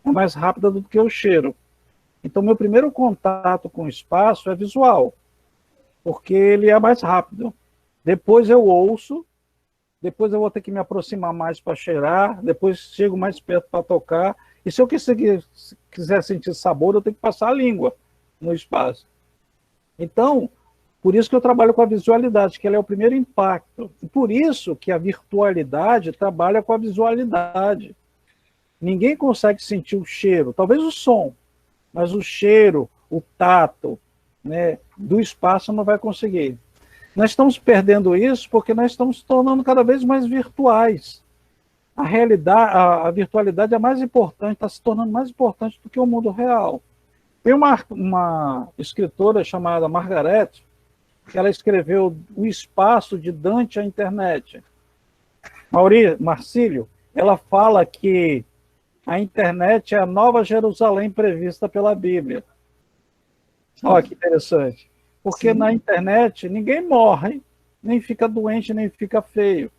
é mais rápida do que o cheiro. Então, meu primeiro contato com o espaço é visual, porque ele é mais rápido. Depois eu ouço, depois eu vou ter que me aproximar mais para cheirar, depois chego mais perto para tocar, e se eu quiser sentir sabor, eu tenho que passar a língua no espaço. Então, por isso que eu trabalho com a visualidade, que ela é o primeiro impacto. E por isso que a virtualidade trabalha com a visualidade. Ninguém consegue sentir o cheiro, talvez o som, mas o cheiro, o tato, né, do espaço não vai conseguir. Nós estamos perdendo isso porque nós estamos se tornando cada vez mais virtuais. A realidade, a virtualidade é mais importante, está se tornando mais importante do que o mundo real. Tem uma escritora chamada Margaret, que ela escreveu O Espaço de Dante à Internet. Marcílio, ela fala que a internet é a nova Jerusalém prevista pela Bíblia. Olha que interessante. Porque sim, na internet ninguém morre, nem fica doente, nem fica feio.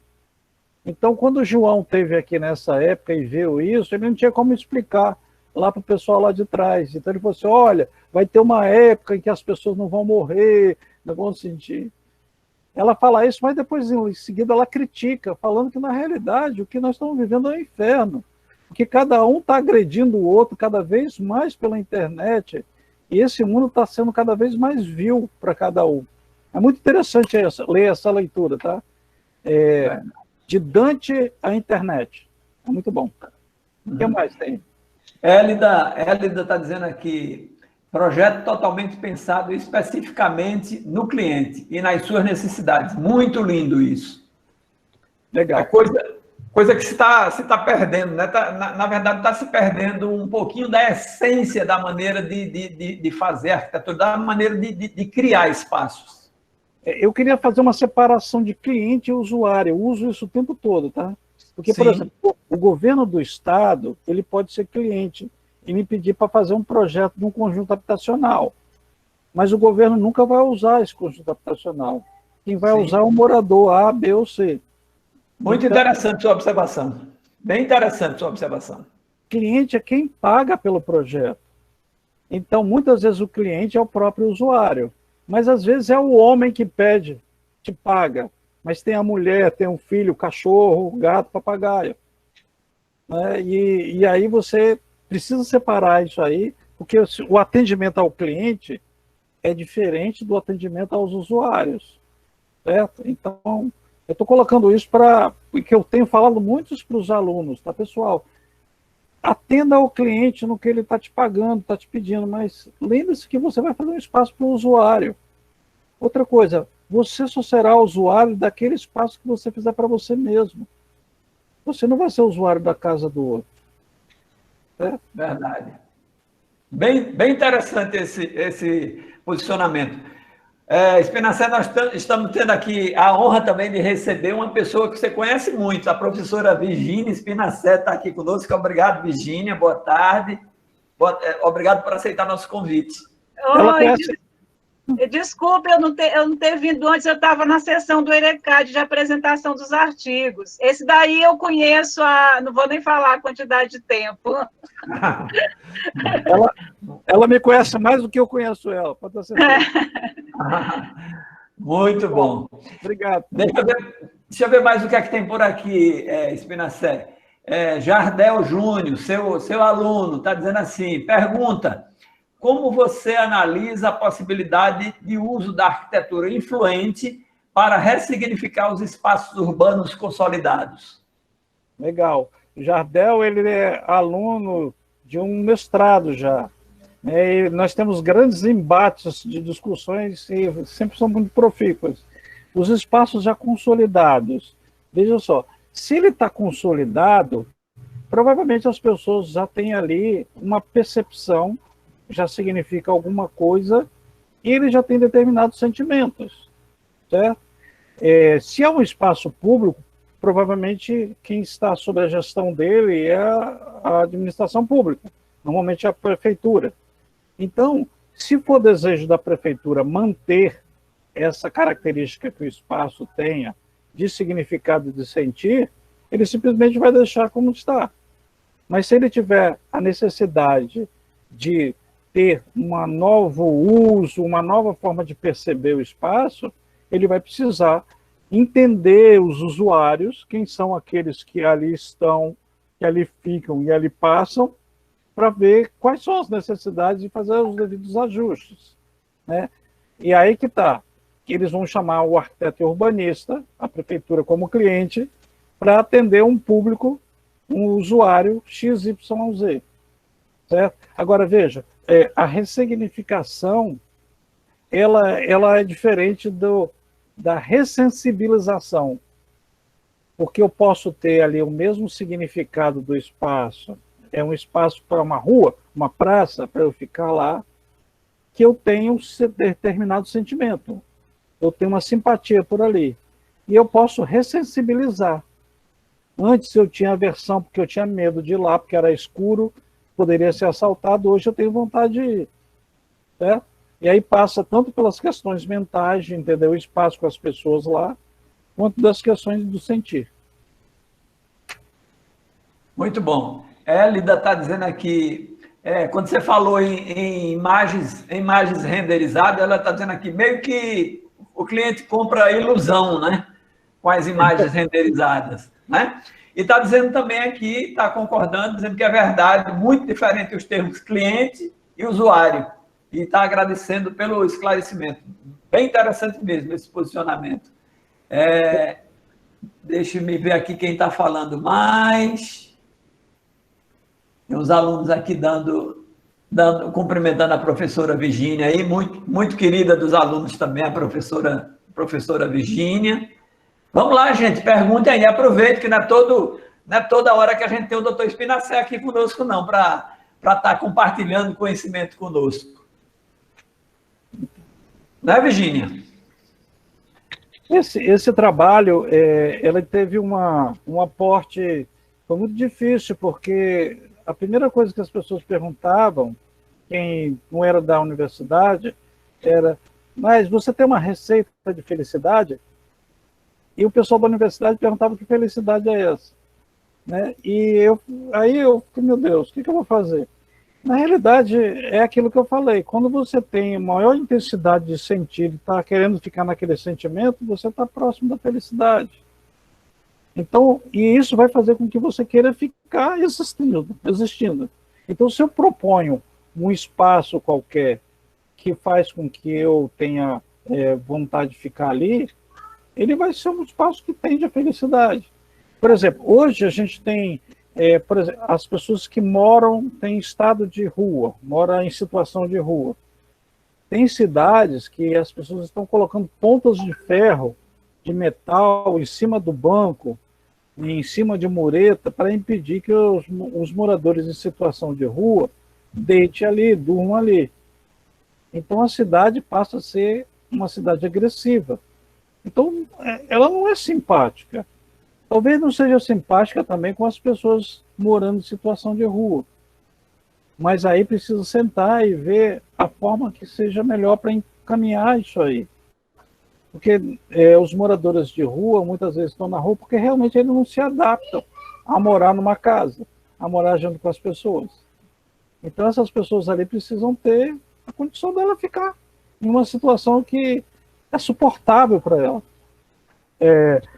Então, quando o João esteve aqui nessa época e viu isso, ele não tinha como explicar lá para o pessoal lá de trás. Então ele falou assim, olha, vai ter uma época em que as pessoas não vão morrer, não vão sentir. Ela fala isso, mas depois, em seguida, ela critica, falando que, na realidade, o que nós estamos vivendo é um inferno. Porque cada um está agredindo o outro cada vez mais pela internet, e esse mundo está sendo cada vez mais vil para cada um. É muito interessante ler essa leitura, tá? De Dante à Internet. É muito bom. O que mais tem? Hélida está dizendo aqui, projeto totalmente pensado especificamente no cliente e nas suas necessidades. Muito lindo isso. Legal. É coisa que se tá perdendo, né? Na verdade, está se perdendo um pouquinho da essência da maneira de fazer arquitetura, da maneira de criar espaços. Eu queria fazer uma separação de cliente e usuário. Eu uso isso o tempo todo, tá? Porque, sim, por exemplo, o governo do estado, ele pode ser cliente e me pedir para fazer um projeto de um conjunto habitacional. Mas o governo nunca vai usar esse conjunto habitacional. Quem vai, sim, usar é o morador A, B ou C. Muito Então, interessante sua observação. Bem interessante sua observação. o cliente é quem paga pelo projeto. Então, muitas vezes o cliente é o próprio usuário, mas às vezes é o homem que pede, te paga, mas tem a mulher, tem um filho, cachorro, gato, papagaio. Né? E aí você precisa separar isso aí, porque o atendimento ao cliente é diferente do atendimento aos usuários, certo? Então, eu estou colocando isso porque eu tenho falado muito para os alunos, tá, pessoal? Atenda ao cliente no que ele está te pagando, está te pedindo, mas lembre-se que você vai fazer um espaço para o usuário. Outra coisa, você só será usuário daquele espaço que você fizer para você mesmo. Você não vai ser usuário da casa do outro. Né? Verdade. Bem interessante esse posicionamento. Spinacé, nós estamos tendo aqui a honra também de receber uma pessoa que você conhece muito, a professora Virgínia Spinacé está aqui conosco. Obrigado, Virgínia, boa tarde. Obrigado por aceitar nosso convite. Oi, desculpe eu não ter vindo antes, eu estava na sessão do ERECAD de apresentação dos artigos. Esse daí eu conheço, não vou nem falar a quantidade de tempo. Ela me conhece mais do que eu conheço ela, pode ter certeza. Muito bom. Obrigado. Deixa eu ver mais o que é que tem por aqui, Spinacé. Jardel Júnior, seu aluno, está dizendo assim, pergunta, como você analisa a possibilidade de uso da arquitetura influente para ressignificar os espaços urbanos consolidados? Legal. O Jardel, ele é aluno de um mestrado já. E nós temos grandes embates de discussões e sempre são muito profícuas. Os espaços já consolidados. Veja só, se ele está consolidado, provavelmente as pessoas já têm ali uma percepção, já significa alguma coisa, e ele já tem determinados sentimentos, certo? Se é um espaço público, provavelmente quem está sob a gestão dele é a administração pública, normalmente a prefeitura. Então, se for desejo da prefeitura manter essa característica que o espaço tenha de significado de sentir, ele simplesmente vai deixar como está. Mas se ele tiver a necessidade de ter um novo uso, uma nova forma de perceber o espaço, ele vai precisar entender os usuários, quem são aqueles que ali estão, que ali ficam e ali passam, para ver quais são as necessidades e fazer os devidos ajustes. Né? E aí que está, que eles vão chamar o arquiteto e urbanista, a prefeitura como cliente, para atender um público, um usuário XYZ. Certo? Agora, veja, a ressignificação ela é diferente da ressensibilização, porque eu posso ter ali o mesmo significado do espaço, é um espaço para uma rua, uma praça, para eu ficar lá, que eu tenho um determinado sentimento, eu tenho uma simpatia por ali, e eu posso ressensibilizar. Antes eu tinha aversão porque eu tinha medo de ir lá, porque era escuro, poderia ser assaltado, hoje eu tenho vontade de ir. Certo? E aí passa tanto pelas questões mentais, de entender o espaço com as pessoas lá, quanto das questões do sentir. Muito bom. Lida está dizendo aqui, quando você falou em imagens renderizadas, ela está dizendo aqui, meio que o cliente compra a ilusão, né? Com as imagens renderizadas, né? E está dizendo também aqui, está concordando, dizendo que é verdade, muito diferente os termos cliente e usuário. E está agradecendo pelo esclarecimento. Bem interessante mesmo esse posicionamento. Deixa eu ver aqui quem está falando mais. Tem os alunos aqui cumprimentando a professora Virgínia aí, muito querida dos alunos também, a professora Virgínia. Vamos lá, gente, perguntem aí, aproveite que não é toda hora que a gente tem o doutor Spinacé aqui conosco, não, para estar compartilhando conhecimento conosco. Né, Virgínia? Esse trabalho, ela teve um aporte, foi muito difícil, porque a primeira coisa que as pessoas perguntavam, quem não era da universidade, era, mas você tem uma receita de felicidade? E o pessoal da universidade perguntava que felicidade é essa, né? Aí eu falei, meu Deus, o que eu vou fazer? Na realidade, é aquilo que eu falei. Quando você tem maior intensidade de sentir e está querendo ficar naquele sentimento, você está próximo da felicidade. Então, e isso vai fazer com que você queira ficar existindo. Então, se eu proponho um espaço qualquer que faz com que eu tenha vontade de ficar ali, ele vai ser um espaço que tende à felicidade. Por exemplo, hoje a gente tem, por exemplo, as pessoas que moram, têm estado de rua, moram em situação de rua. Tem cidades que as pessoas estão colocando pontas de ferro, de metal, em cima do banco, em cima de mureta, para impedir que os moradores em situação de rua deitem ali, durmam ali. Então a cidade passa a ser uma cidade agressiva. Então ela não é simpática. Talvez não seja simpática também com as pessoas morando em situação de rua. Mas aí precisa sentar e ver a forma que seja melhor para encaminhar isso aí. Porque os moradores de rua muitas vezes estão na rua porque realmente eles não se adaptam a morar numa casa, a morar junto com as pessoas. Então essas pessoas ali precisam ter a condição dela ficar em uma situação que é suportável para ela.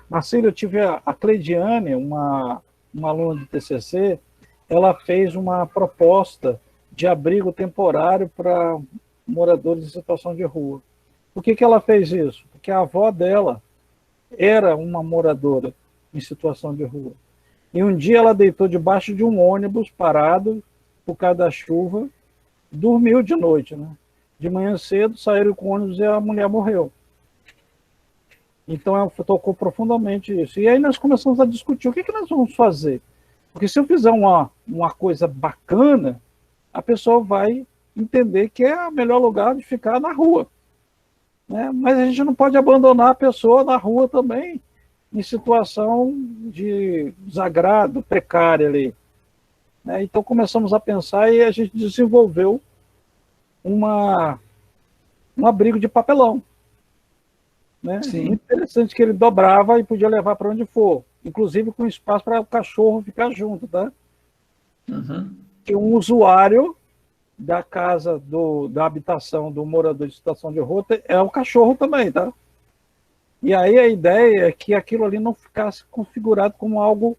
Marcelo, eu tive a Cleidiane, uma aluna de TCC, ela fez uma proposta de abrigo temporário para moradores em situação de rua. Por que ela fez isso? Porque a avó dela era uma moradora em situação de rua. E um dia ela deitou debaixo de um ônibus parado por causa da chuva, dormiu de noite, né? De manhã cedo saíram com o ônibus e a mulher morreu. Então ela tocou profundamente isso. E aí nós começamos a discutir o que nós vamos fazer. Porque se eu fizer uma coisa bacana, a pessoa vai entender que é o melhor lugar de ficar na rua. Né? Mas a gente não pode abandonar a pessoa na rua também, em situação de desagrado, precária ali. Né? Então começamos a pensar e a gente desenvolveu um abrigo de papelão. Né? Muito interessante que ele dobrava e podia levar para onde for, inclusive com espaço para o cachorro ficar junto, tá? Uhum. Que um usuário da casa, da habitação do morador de situação de rua é o cachorro também, tá? E aí a ideia é que aquilo ali não ficasse configurado como algo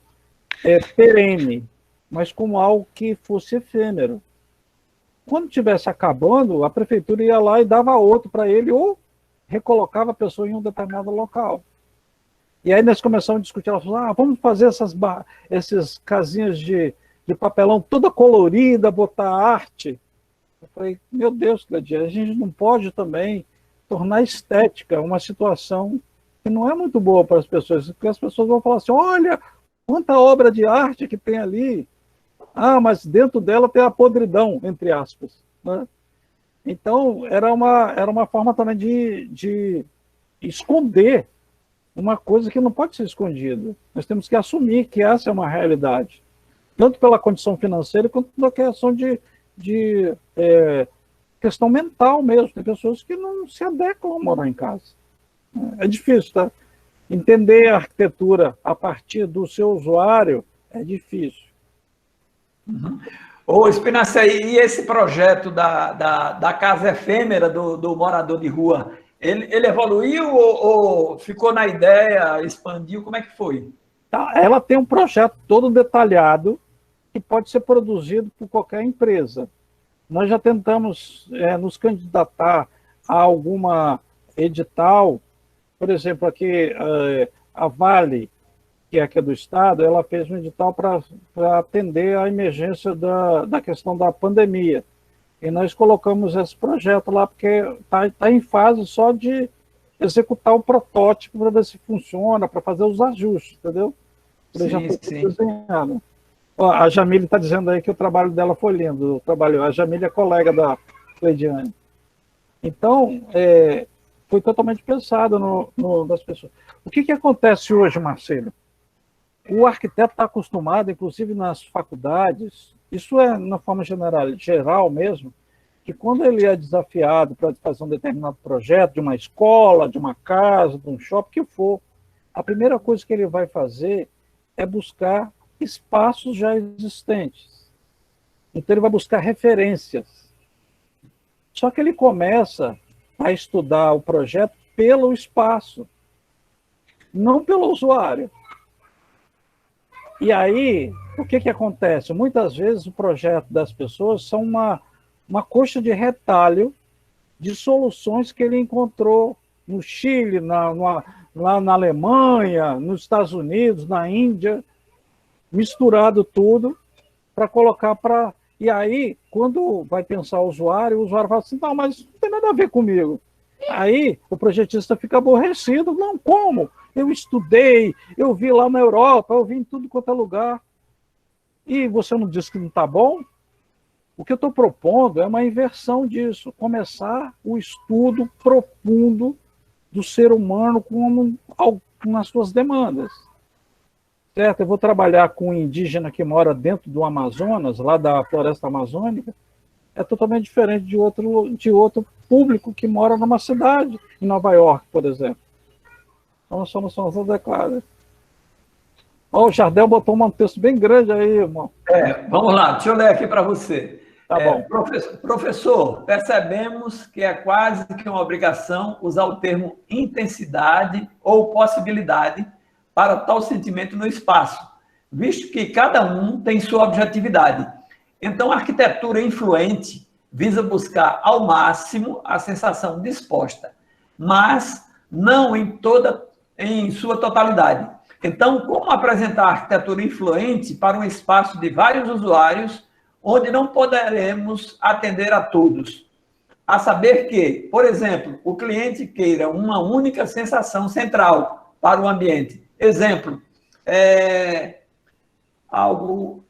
perene, mas como algo que fosse efêmero. Quando estivesse acabando, a prefeitura ia lá e dava outro para ele, ou recolocava a pessoa em um determinado local. E aí nós começamos a discutir, ela falou, vamos fazer essas casinhas de papelão toda colorida, botar arte. Eu falei, meu Deus, Cleidiane, a gente não pode também tornar estética uma situação que não é muito boa para as pessoas, porque as pessoas vão falar assim, olha, quanta obra de arte que tem ali. Mas dentro dela tem a podridão, entre aspas. Né? Então, era uma forma também de esconder uma coisa que não pode ser escondida. Nós temos que assumir que essa é uma realidade, tanto pela condição financeira quanto pela questão de questão mental mesmo. Tem pessoas que não se adequam a morar em casa. É difícil, tá? Entender a arquitetura a partir do seu usuário é difícil. Uhum. Ô, Espinaci, e esse projeto da casa efêmera do morador de rua, ele evoluiu ou ficou na ideia, expandiu? Como é que foi? Tá, ela tem um projeto todo detalhado que pode ser produzido por qualquer empresa. Nós já tentamos nos candidatar a alguma edital, por exemplo, aqui a Vale, que é aqui do Estado, ela fez um edital para atender a emergência da questão da pandemia. E nós colocamos esse projeto lá, porque está em fase só de executar o protótipo para ver se funciona, para fazer os ajustes, entendeu? Ele já foi desenhado. Ó, a Jamile está dizendo aí que o trabalho dela foi lindo. A Jamile é colega da Cleidiane. Então, foi totalmente pensado nas pessoas. O que acontece hoje, Marcelo? O arquiteto está acostumado, inclusive nas faculdades, isso é na forma geral mesmo, que quando ele é desafiado para fazer um determinado projeto de uma escola, de uma casa, de um shopping, que for, a primeira coisa que ele vai fazer é buscar espaços já existentes. Então, ele vai buscar referências. Só que ele começa a estudar o projeto pelo espaço, não pelo usuário. E aí, o que acontece? Muitas vezes o projeto das pessoas são uma coxa de retalho de soluções que ele encontrou no Chile, lá na Alemanha, nos Estados Unidos, na Índia, misturado tudo para colocar para... E aí, quando vai pensar o usuário fala assim, não, mas não tem nada a ver comigo. Aí o projetista fica aborrecido. Não, como? Eu estudei, eu vi lá na Europa, eu vi em tudo quanto é lugar. E você não disse que não está bom? O que eu estou propondo é uma inversão disso, começar o estudo profundo do ser humano nas suas demandas. Certo? Eu vou trabalhar com um indígena que mora dentro do Amazonas, lá da floresta amazônica, é totalmente diferente de outro público que mora numa cidade, em Nova York, por exemplo. Então, nós somos adequadas. Ó, o Jardel botou um texto bem grande aí, irmão. Vamos lá, deixa eu ler aqui para você. Tá bom. Professor, percebemos que é quase que uma obrigação usar o termo intensidade ou possibilidade para tal sentimento no espaço, visto que cada um tem sua objetividade. Então, a arquitetura influente visa buscar ao máximo a sensação disposta, mas não em sua totalidade. Então, como apresentar a arquitetura influente para um espaço de vários usuários, onde não poderemos atender a todos? A saber que, por exemplo, o cliente queira uma única sensação central para o ambiente. Exemplo, algo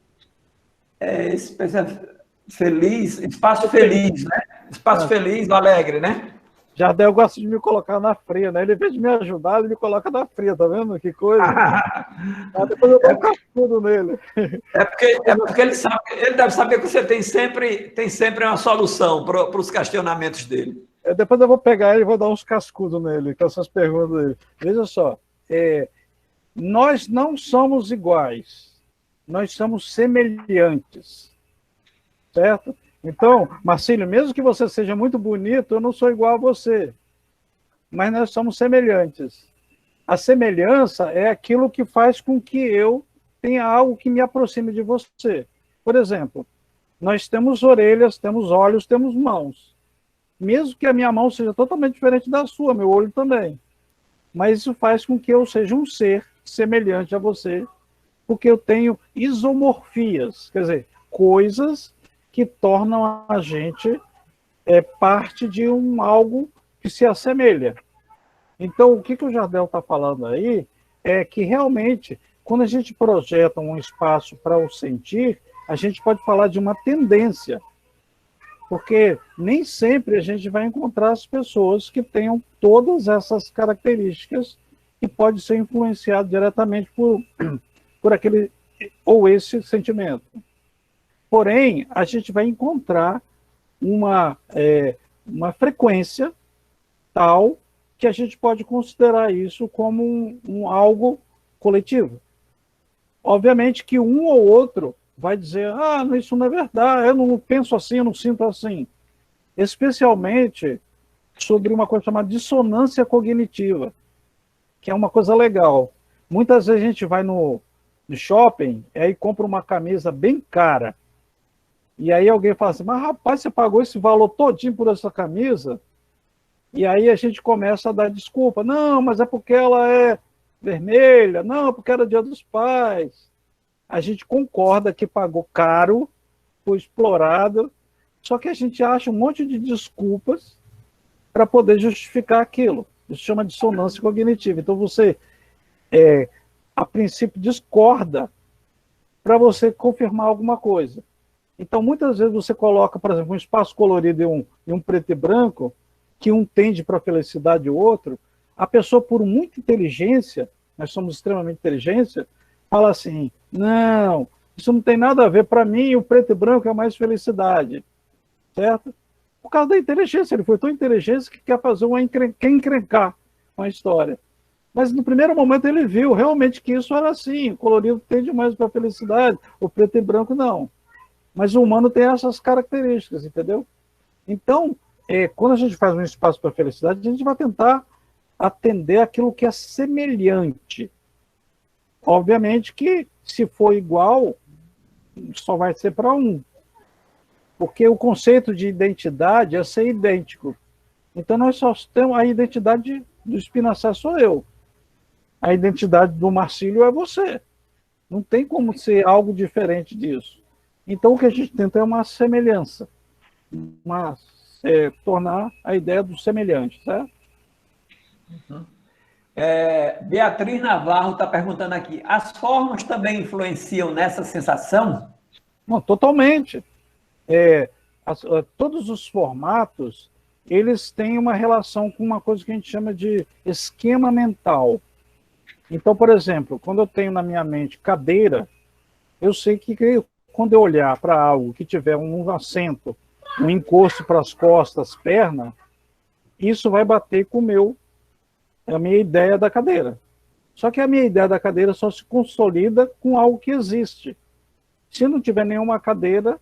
feliz, espaço feliz, né? Espaço feliz, alegre, né? Jardel gosta de me colocar na fria, né? Ele, em vez de me ajudar, ele me coloca na fria, tá vendo? Que coisa. Depois eu dou um cascudo nele. É porque ele deve saber que você tem sempre uma solução para os questionamentos dele. Depois eu vou pegar ele e vou dar uns cascudos nele, com essas perguntas dele. Veja só, nós não somos iguais, nós somos semelhantes, certo? Então, Marcílio, mesmo que você seja muito bonito, eu não sou igual a você, mas nós somos semelhantes. A semelhança é aquilo que faz com que eu tenha algo que me aproxime de você. Por exemplo, nós temos orelhas, temos olhos, temos mãos. Mesmo que a minha mão seja totalmente diferente da sua, meu olho também. Mas isso faz com que eu seja um ser semelhante a você, porque eu tenho isomorfias, quer dizer, coisas que tornam a gente parte de algo que se assemelha. Então, o que o Jardel está falando aí é que, realmente, quando a gente projeta um espaço para o sentir, a gente pode falar de uma tendência, porque nem sempre a gente vai encontrar as pessoas que tenham todas essas características e pode ser influenciado diretamente por aquele ou esse sentimento. Porém, a gente vai encontrar uma frequência tal que a gente pode considerar isso como algo coletivo. Obviamente que um ou outro vai dizer, isso não é verdade, eu não penso assim, eu não sinto assim. Especialmente sobre uma coisa chamada dissonância cognitiva, que é uma coisa legal. Muitas vezes a gente vai no shopping e aí compra uma camisa bem cara. E aí alguém fala assim, mas rapaz, você pagou esse valor todinho por essa camisa? E aí a gente começa a dar desculpa. Não, mas é porque ela é vermelha. Não, porque era Dia dos Pais. A gente concorda que pagou caro, foi explorado, só que a gente acha um monte de desculpas para poder justificar aquilo. Isso chama dissonância cognitiva. Então você, a princípio, discorda para você confirmar alguma coisa. Então, muitas vezes você coloca, por exemplo, um espaço colorido e um preto e branco, que um tende para a felicidade e o outro, a pessoa, por muita inteligência, nós somos extremamente inteligentes, fala assim, não, isso não tem nada a ver, para mim o preto e branco é mais felicidade, certo? Por causa da inteligência, ele foi tão inteligente que quer fazer quer encrencar com a história. Mas no primeiro momento ele viu realmente que isso era assim, o colorido tende mais para a felicidade, o preto e branco não. Mas o humano tem essas características, entendeu? Então, quando a gente faz um espaço para a felicidade, a gente vai tentar atender aquilo que é semelhante. Obviamente que, se for igual, só vai ser para um. Porque o conceito de identidade é ser idêntico. Então, nós só temos a identidade do Spinacé sou eu. A identidade do Marcílio é você. Não tem como ser algo diferente disso. Então, o que a gente tenta é uma semelhança. Tornar a ideia do semelhante, certo? Uhum. Beatriz Navarro está perguntando aqui, as formas também influenciam nessa sensação? Não, totalmente. Todos os formatos, eles têm uma relação com uma coisa que a gente chama de esquema mental. Então, por exemplo, quando eu tenho na minha mente cadeira, eu sei que quando eu olhar para algo que tiver um assento, um encosto para as costas, perna, isso vai bater com a minha ideia da cadeira. Só que a minha ideia da cadeira só se consolida com algo que existe. Se não tiver nenhuma cadeira,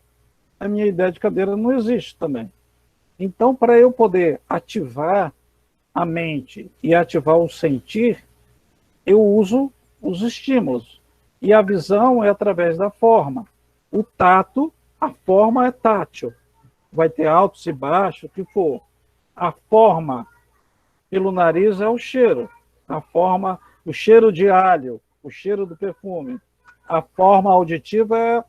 a minha ideia de cadeira não existe também. Então, para eu poder ativar a mente e ativar o sentir, eu uso os estímulos. E a visão é através da forma. O tato, a forma é tátil. Vai ter altos e baixos, o que for. A forma pelo nariz é o cheiro. A forma, o cheiro de alho, o cheiro do perfume. A forma auditiva é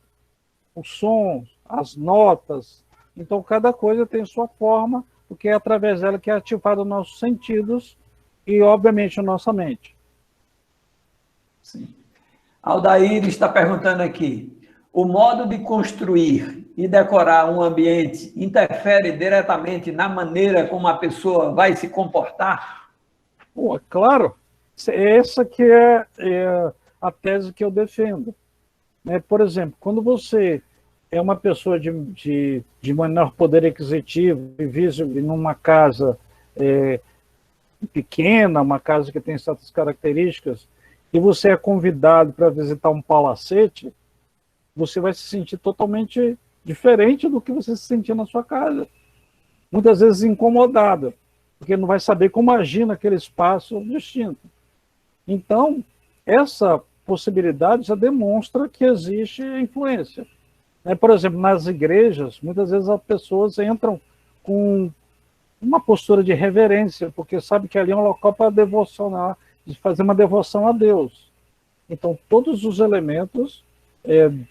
o som, as notas. Então, cada coisa tem sua forma, porque é através dela que é ativado os nossos sentidos e, obviamente, a nossa mente. Sim. Aldair está perguntando aqui, o modo de construir e decorar um ambiente interfere diretamente na maneira como a pessoa vai se comportar? Pô, claro, essa que é a tese que eu defendo. Por exemplo, quando você é uma pessoa de menor poder aquisitivo e vive numa casa pequena, uma casa que tem certas características, e você é convidado para visitar um palacete, você vai se sentir totalmente diferente do que você se sentia na sua casa. Muitas vezes incomodado, porque não vai saber como agir naquele espaço distinto. Então, essa possibilidade já demonstra que existe influência. Por exemplo, nas igrejas, muitas vezes as pessoas entram com uma postura de reverência, porque sabe que ali é um local para devocionar, de fazer uma devoção a Deus. Então, todos os elementos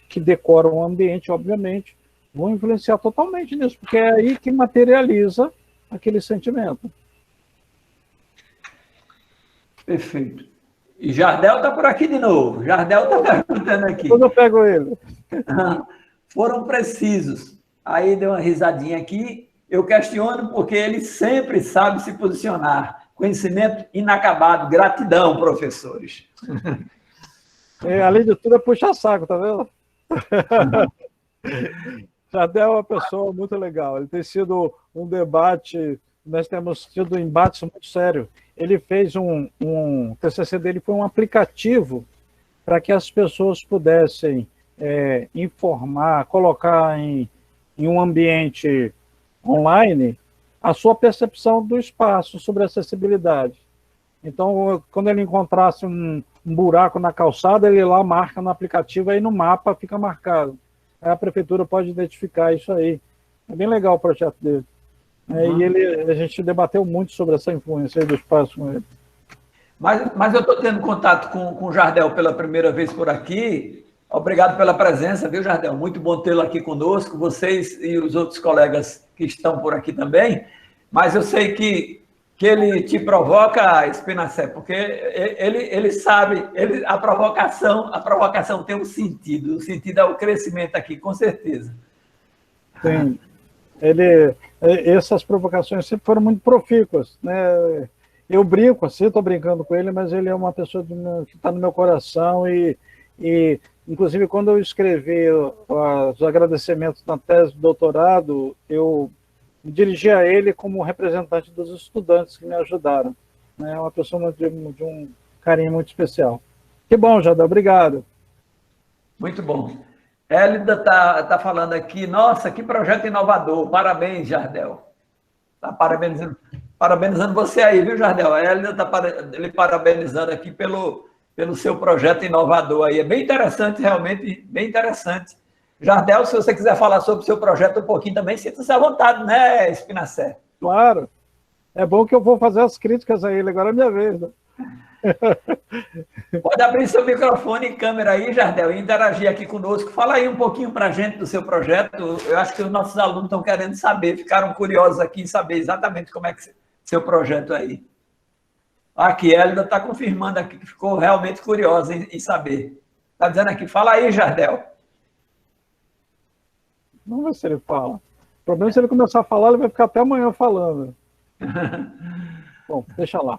que decoram o ambiente, obviamente, vão influenciar totalmente nisso, porque é aí que materializa aquele sentimento. Perfeito. E Jardel está por aqui de novo. Jardel está perguntando aqui. Quando eu pego ele. Foram precisos. Aí deu uma risadinha aqui. Eu questiono porque ele sempre sabe se posicionar. Conhecimento inacabado. Gratidão, professores. Além de tudo, é puxa-saco, tá vendo? Jardel é uma pessoa muito legal. Ele tem sido um debate, nós temos tido embates muito sérios. Ele fez o TCC dele foi um aplicativo para que as pessoas pudessem informar, colocar em um ambiente online a sua percepção do espaço sobre acessibilidade. Então, quando ele encontrasse um buraco na calçada, ele lá marca no aplicativo, aí no mapa fica marcado. Aí a prefeitura pode identificar isso aí. É bem legal o projeto dele. E a gente debateu muito sobre essa influência aí do espaço com ele. Mas eu estou tendo contato com o Jardel pela primeira vez por aqui. Obrigado pela presença, viu, Jardel? Muito bom tê-lo aqui conosco, vocês e os outros colegas que estão por aqui também. Mas eu sei que ele te provoca, Spinacé, porque ele sabe, a provocação tem um sentido. O sentido é o crescimento aqui, com certeza. Sim. Essas provocações sempre foram muito profícuas, né? Eu brinco assim, estou brincando com ele, mas ele é uma pessoa que está no meu coração e inclusive, quando eu escrevi os agradecimentos na tese de doutorado, eu me dirigi a ele como representante dos estudantes que me ajudaram. né? É uma pessoa de um carinho muito especial. Que bom, Jardel, obrigado. Muito bom. Hélida tá falando aqui, nossa, que projeto inovador. Parabéns, Jardel. Está parabenizando você aí, viu, Jardel? A Hélida está lhe parabenizando aqui pelo seu projeto inovador aí. É bem interessante, realmente, bem interessante. Jardel, se você quiser falar sobre o seu projeto um pouquinho também, sinta-se à vontade, né, Espinacé? Claro. É bom que eu vou fazer as críticas a ele, agora é minha vez, né? Pode abrir seu microfone e câmera aí, Jardel, e interagir aqui conosco. Fala aí um pouquinho para a gente do seu projeto. Eu acho que os nossos alunos estão querendo saber, ficaram curiosos aqui em saber exatamente como é que seu projeto aí. Aqui, a Hélida está confirmando aqui que ficou realmente curiosa em saber. Está dizendo aqui, fala aí, Jardel. Não vai ser ele fala. O problema é se ele começar a falar, ele vai ficar até amanhã falando. Bom, deixa lá.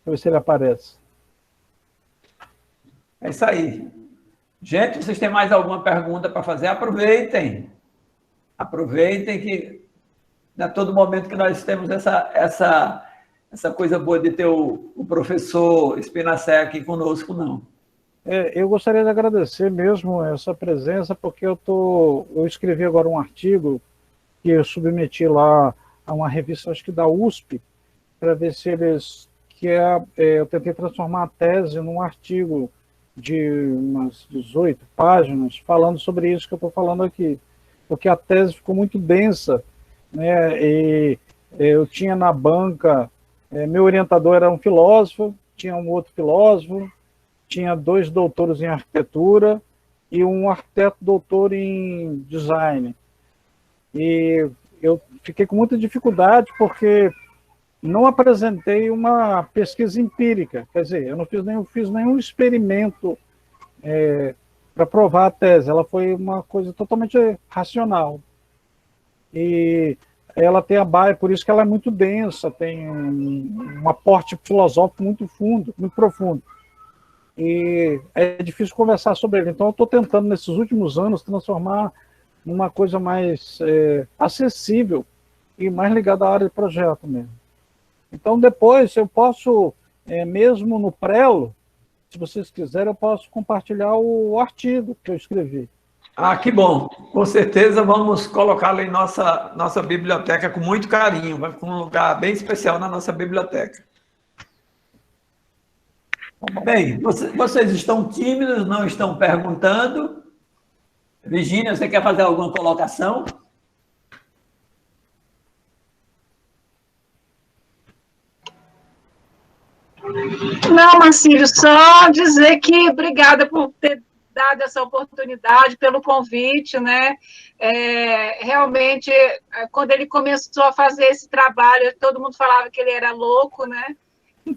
Deixa eu ver se ele aparece. É isso aí. Gente, vocês têm mais alguma pergunta para fazer? Aproveitem. Aproveitem que não é todo momento que nós temos essa coisa boa de ter o professor Espinacé aqui conosco, não. Eu gostaria de agradecer mesmo essa presença, porque eu escrevi agora um artigo que eu submeti lá a uma revista, acho que da USP, para ver se eles... eu tentei transformar a tese num artigo de umas 18 páginas, falando sobre isso que eu estou falando aqui, porque a tese ficou muito densa, né? E eu tinha na banca, meu orientador era um filósofo, tinha um outro filósofo, tinha 2 doutores em arquitetura e um arquiteto doutor em design. E eu fiquei com muita dificuldade porque não apresentei uma pesquisa empírica, quer dizer, eu não fiz nenhum experimento para provar a tese, ela foi uma coisa totalmente racional. E ela tem a base, por isso que ela é muito densa, tem um aporte filosófico muito fundo, muito profundo. E é difícil conversar sobre ele. Então, eu estou tentando, nesses últimos anos, transformar numa coisa mais acessível e mais ligada à área de projeto mesmo. Então, depois, eu posso, mesmo no Prelo, se vocês quiserem, eu posso compartilhar o artigo que eu escrevi. Ah, que bom. Com certeza vamos colocá-lo em nossa biblioteca com muito carinho. Vai ficar um lugar bem especial na nossa biblioteca. Bem, vocês estão tímidos, não estão perguntando. Virgínia, você quer fazer alguma colocação? Não, Marcílio, só dizer que obrigada por ter dado essa oportunidade, pelo convite, né? Realmente, quando ele começou a fazer esse trabalho, todo mundo falava que ele era louco, né?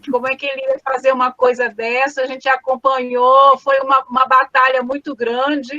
Como é que ele ia fazer uma coisa dessa? A gente acompanhou, foi uma batalha muito grande.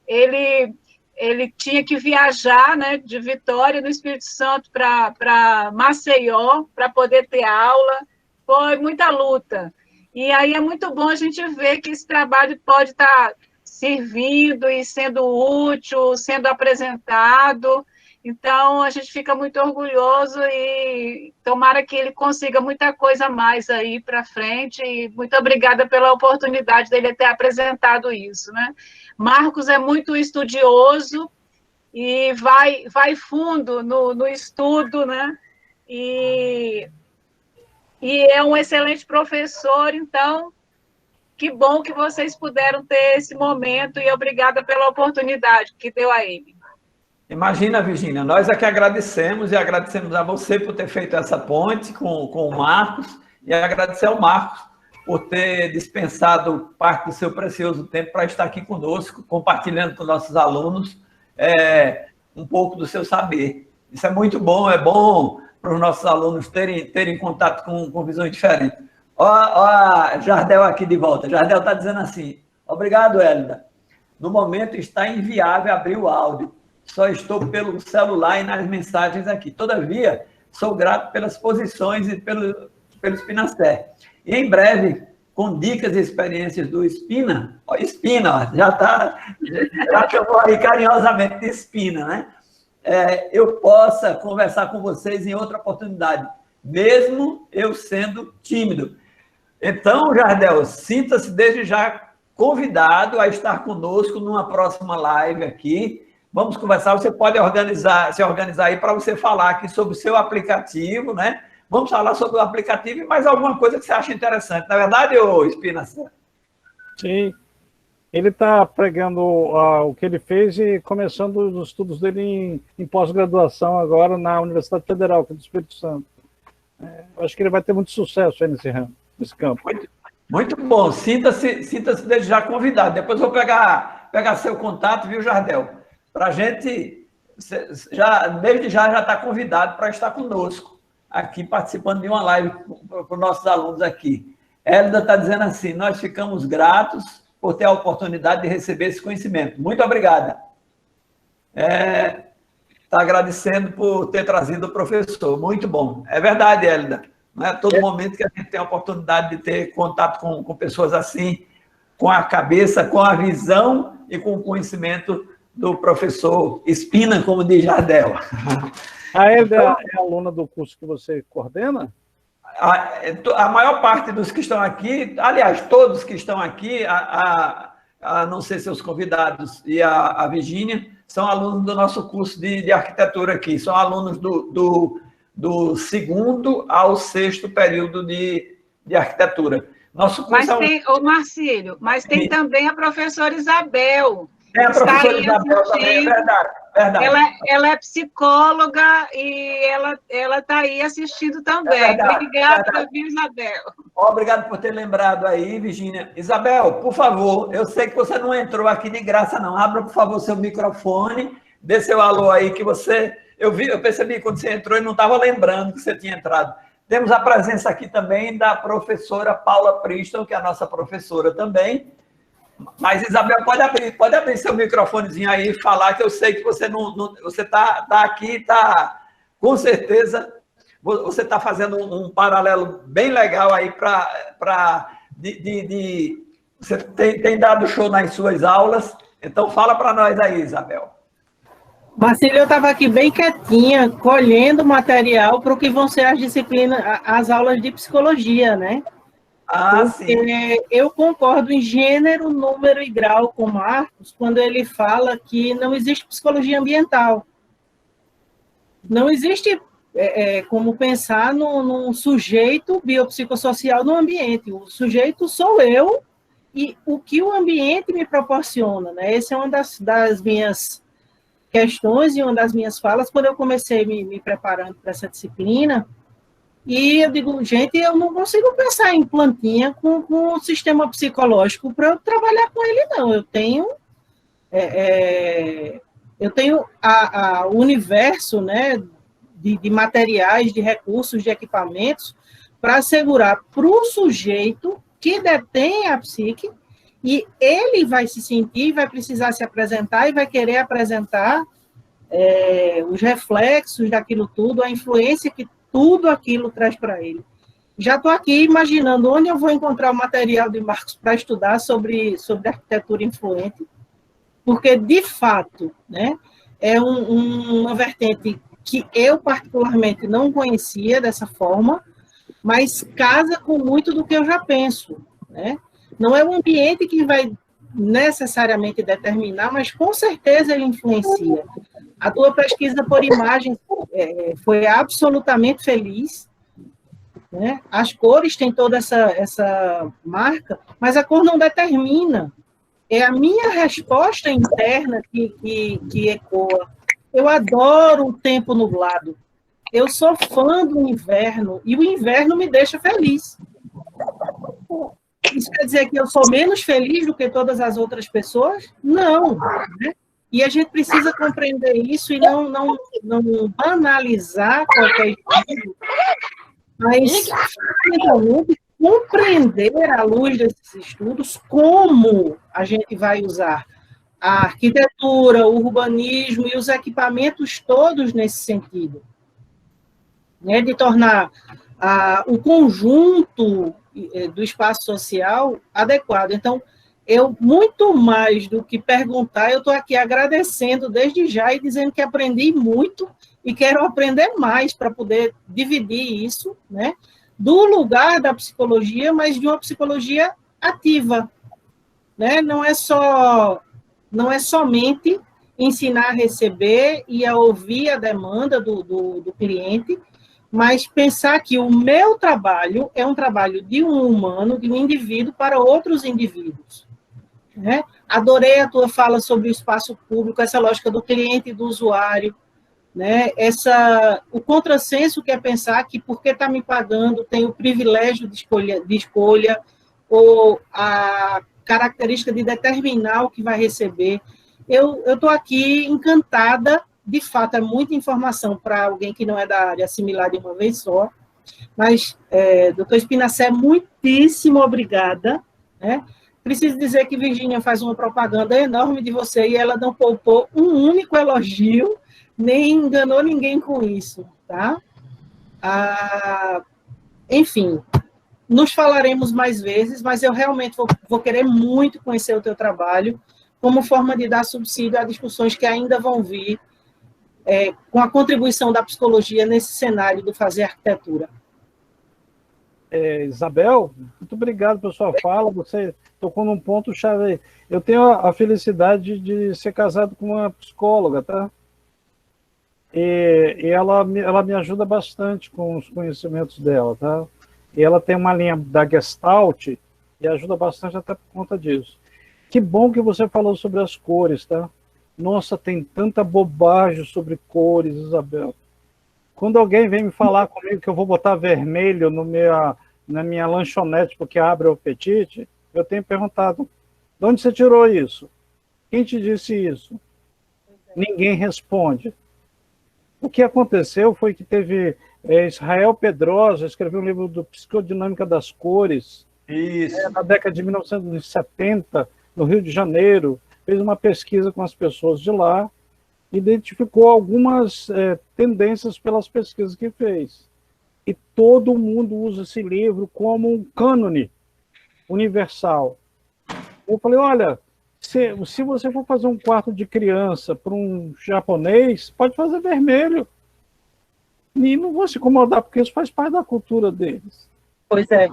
Ele tinha que viajar, né, de Vitória, no Espírito Santo, para Maceió, para poder ter aula. Foi muita luta. E aí é muito bom a gente ver que esse trabalho pode estar servindo e sendo útil, sendo apresentado. Então, a gente fica muito orgulhoso e tomara que ele consiga muita coisa a mais aí para frente. E muito obrigada pela oportunidade dele ter apresentado isso, né? Marcos é muito estudioso e vai fundo no estudo, né? E é um excelente professor, então, que bom que vocês puderam ter esse momento e obrigada pela oportunidade que deu a ele. Imagina, Virgínia, nós é que agradecemos e agradecemos a você por ter feito essa ponte com o Marcos e agradecer ao Marcos por ter dispensado parte do seu precioso tempo para estar aqui conosco, compartilhando com nossos alunos um pouco do seu saber. Isso é muito bom, é bom para os nossos alunos terem contato com visões diferentes. Ó, Jardel aqui de volta. Jardel está dizendo assim, obrigado, Hélida. No momento está inviável abrir o áudio. Só estou pelo celular e nas mensagens aqui. Todavia, sou grato pelas posições e pelo Espinacé. E em breve, com dicas e experiências do Espina, já chamou aí carinhosamente de Espina, né? Eu possa conversar com vocês em outra oportunidade. mesmo eu sendo tímido. Então, Jardel, sinta-se desde já convidado a estar conosco numa próxima live aqui. Vamos conversar, você pode se organizar aí para você falar aqui sobre o seu aplicativo, né? Vamos falar sobre o aplicativo e mais alguma coisa que você acha interessante. Na verdade, ô Espina? Sim. Ele está pregando o que ele fez e começando os estudos dele em pós-graduação agora na Universidade Federal, aqui do Espírito Santo. Acho que ele vai ter muito sucesso aí nesse campo. Muito bom. Sinta-se desde já convidado. Depois eu vou pegar seu contato, viu, Jardel? Para a gente, desde já está convidado para estar conosco, aqui participando de uma live para os nossos alunos aqui. Hélida está dizendo assim, nós ficamos gratos por ter a oportunidade de receber esse conhecimento. Muito obrigada. Está agradecendo por ter trazido o professor. Muito bom. É verdade, Hélida. Não é todo momento que a gente tem a oportunidade de ter contato com pessoas assim, com a cabeça, com a visão e com o conhecimento do professor Espina, como diz Jardel. A Hélida é aluna do curso que você coordena? A maior parte dos que estão aqui, aliás, todos que estão aqui, a não ser seus convidados e a Virgínia, são alunos do nosso curso de arquitetura aqui, são alunos do 2º ao 6º período de arquitetura. Nosso curso Marcílio, mas tem também a professora Isabel. É a professora Isabel também, é verdade. Ela é psicóloga e ela está aí assistindo também. Obrigada, viu, Isabel? Obrigado por ter lembrado aí, Virgínia. Isabel, por favor, eu sei que você não entrou aqui de graça, não. Abra, por favor, seu microfone, dê seu alô aí, que você... Eu percebi quando você entrou e não estava lembrando que você tinha entrado. Temos a presença aqui também da professora Paula Priston, que é a nossa professora também. Mas, Isabel, pode abrir seu microfonezinho aí e falar, que eu sei que você você está aqui, com certeza, você está fazendo um paralelo bem legal aí você tem dado show nas suas aulas, então fala para nós aí, Isabel. Marcílio, eu estava aqui bem quietinha, colhendo material para o que vão ser as disciplinas, as aulas de psicologia, né? Sim. Eu concordo em gênero, número e grau com Marcos, quando ele fala que não existe psicologia ambiental. Não existe como pensar num sujeito biopsicossocial no ambiente. O sujeito sou eu e o que o ambiente me proporciona, né? Essa é uma das minhas questões e uma das minhas falas quando eu comecei me preparando para essa disciplina. E eu digo, gente, eu não consigo pensar em plantinha com o sistema psicológico para eu trabalhar com ele, não. Eu tenho o universo, né, de materiais, de recursos, de equipamentos, para assegurar para o sujeito que detém a psique, e ele vai se sentir, vai precisar se apresentar e vai querer apresentar os reflexos daquilo tudo, a influência que tudo aquilo traz para ele. Já estou aqui imaginando onde eu vou encontrar o material de Marcos para estudar sobre arquitetura influente, porque, de fato, né, é uma vertente que eu, particularmente, não conhecia dessa forma, mas casa com muito do que eu já penso, né? Não é o ambiente que vai necessariamente determinar, mas, com certeza, ele influencia. A tua pesquisa por imagens foi absolutamente feliz, né? As cores têm toda essa marca, mas a cor não determina. É a minha resposta interna que ecoa. Eu adoro o tempo nublado. Eu sou fã do inverno, e o inverno me deixa feliz. Isso quer dizer que eu sou menos feliz do que todas as outras pessoas? Não, né? E a gente precisa compreender isso e não banalizar qualquer estudo, mas compreender, à luz desses estudos, como a gente vai usar a arquitetura, o urbanismo e os equipamentos todos nesse sentido, né, de tornar o conjunto do espaço social adequado. Então, eu, muito mais do que perguntar, eu estou aqui agradecendo desde já e dizendo que aprendi muito e quero aprender mais para poder dividir isso, né, do lugar da psicologia, mas de uma psicologia ativa, né? Não é somente ensinar a receber e a ouvir a demanda do cliente, mas pensar que o meu trabalho é um trabalho de um humano, de um indivíduo para outros indivíduos, né? Adorei a tua fala sobre o espaço público, essa lógica do cliente e do usuário, né? O contrassenso que é pensar que porque está me pagando tem o privilégio de escolha ou a característica de determinar o que vai receber. Eu estou aqui encantada, de fato, é muita informação para alguém que não é da área assimilar de uma vez só, mas, doutor Spinacé, muitíssimo obrigada, né? Preciso dizer que Virgínia faz uma propaganda enorme de você e ela não poupou um único elogio, nem enganou ninguém com isso, tá? Enfim, nos falaremos mais vezes, mas eu realmente vou querer muito conhecer o teu trabalho como forma de dar subsídio a discussões que ainda vão vir com a contribuição da psicologia nesse cenário do fazer arquitetura. Isabel, muito obrigado pela sua fala, você tocou num ponto-chave. Eu tenho a felicidade de ser casado com uma psicóloga, tá? E ela me ajuda bastante com os conhecimentos dela, tá? E ela tem uma linha da Gestalt e ajuda bastante até por conta disso. Que bom que você falou sobre as cores, tá? Nossa, tem tanta bobagem sobre cores, Isabel. Quando alguém vem me falar comigo que eu vou botar vermelho na minha lanchonete porque abre o apetite, eu tenho perguntado, de onde você tirou isso? Quem te disse isso? Ninguém responde. O que aconteceu foi que teve Israel Pedrosa, escreveu um livro do Psicodinâmica das Cores, na década de 1970, no Rio de Janeiro, fez uma pesquisa com as pessoas de lá, identificou algumas tendências pelas pesquisas que fez. E todo mundo usa esse livro como um cânone universal. Eu falei, olha, se você for fazer um quarto de criança para um japonês, pode fazer vermelho. E não vou se incomodar, porque isso faz parte da cultura deles. Pois é.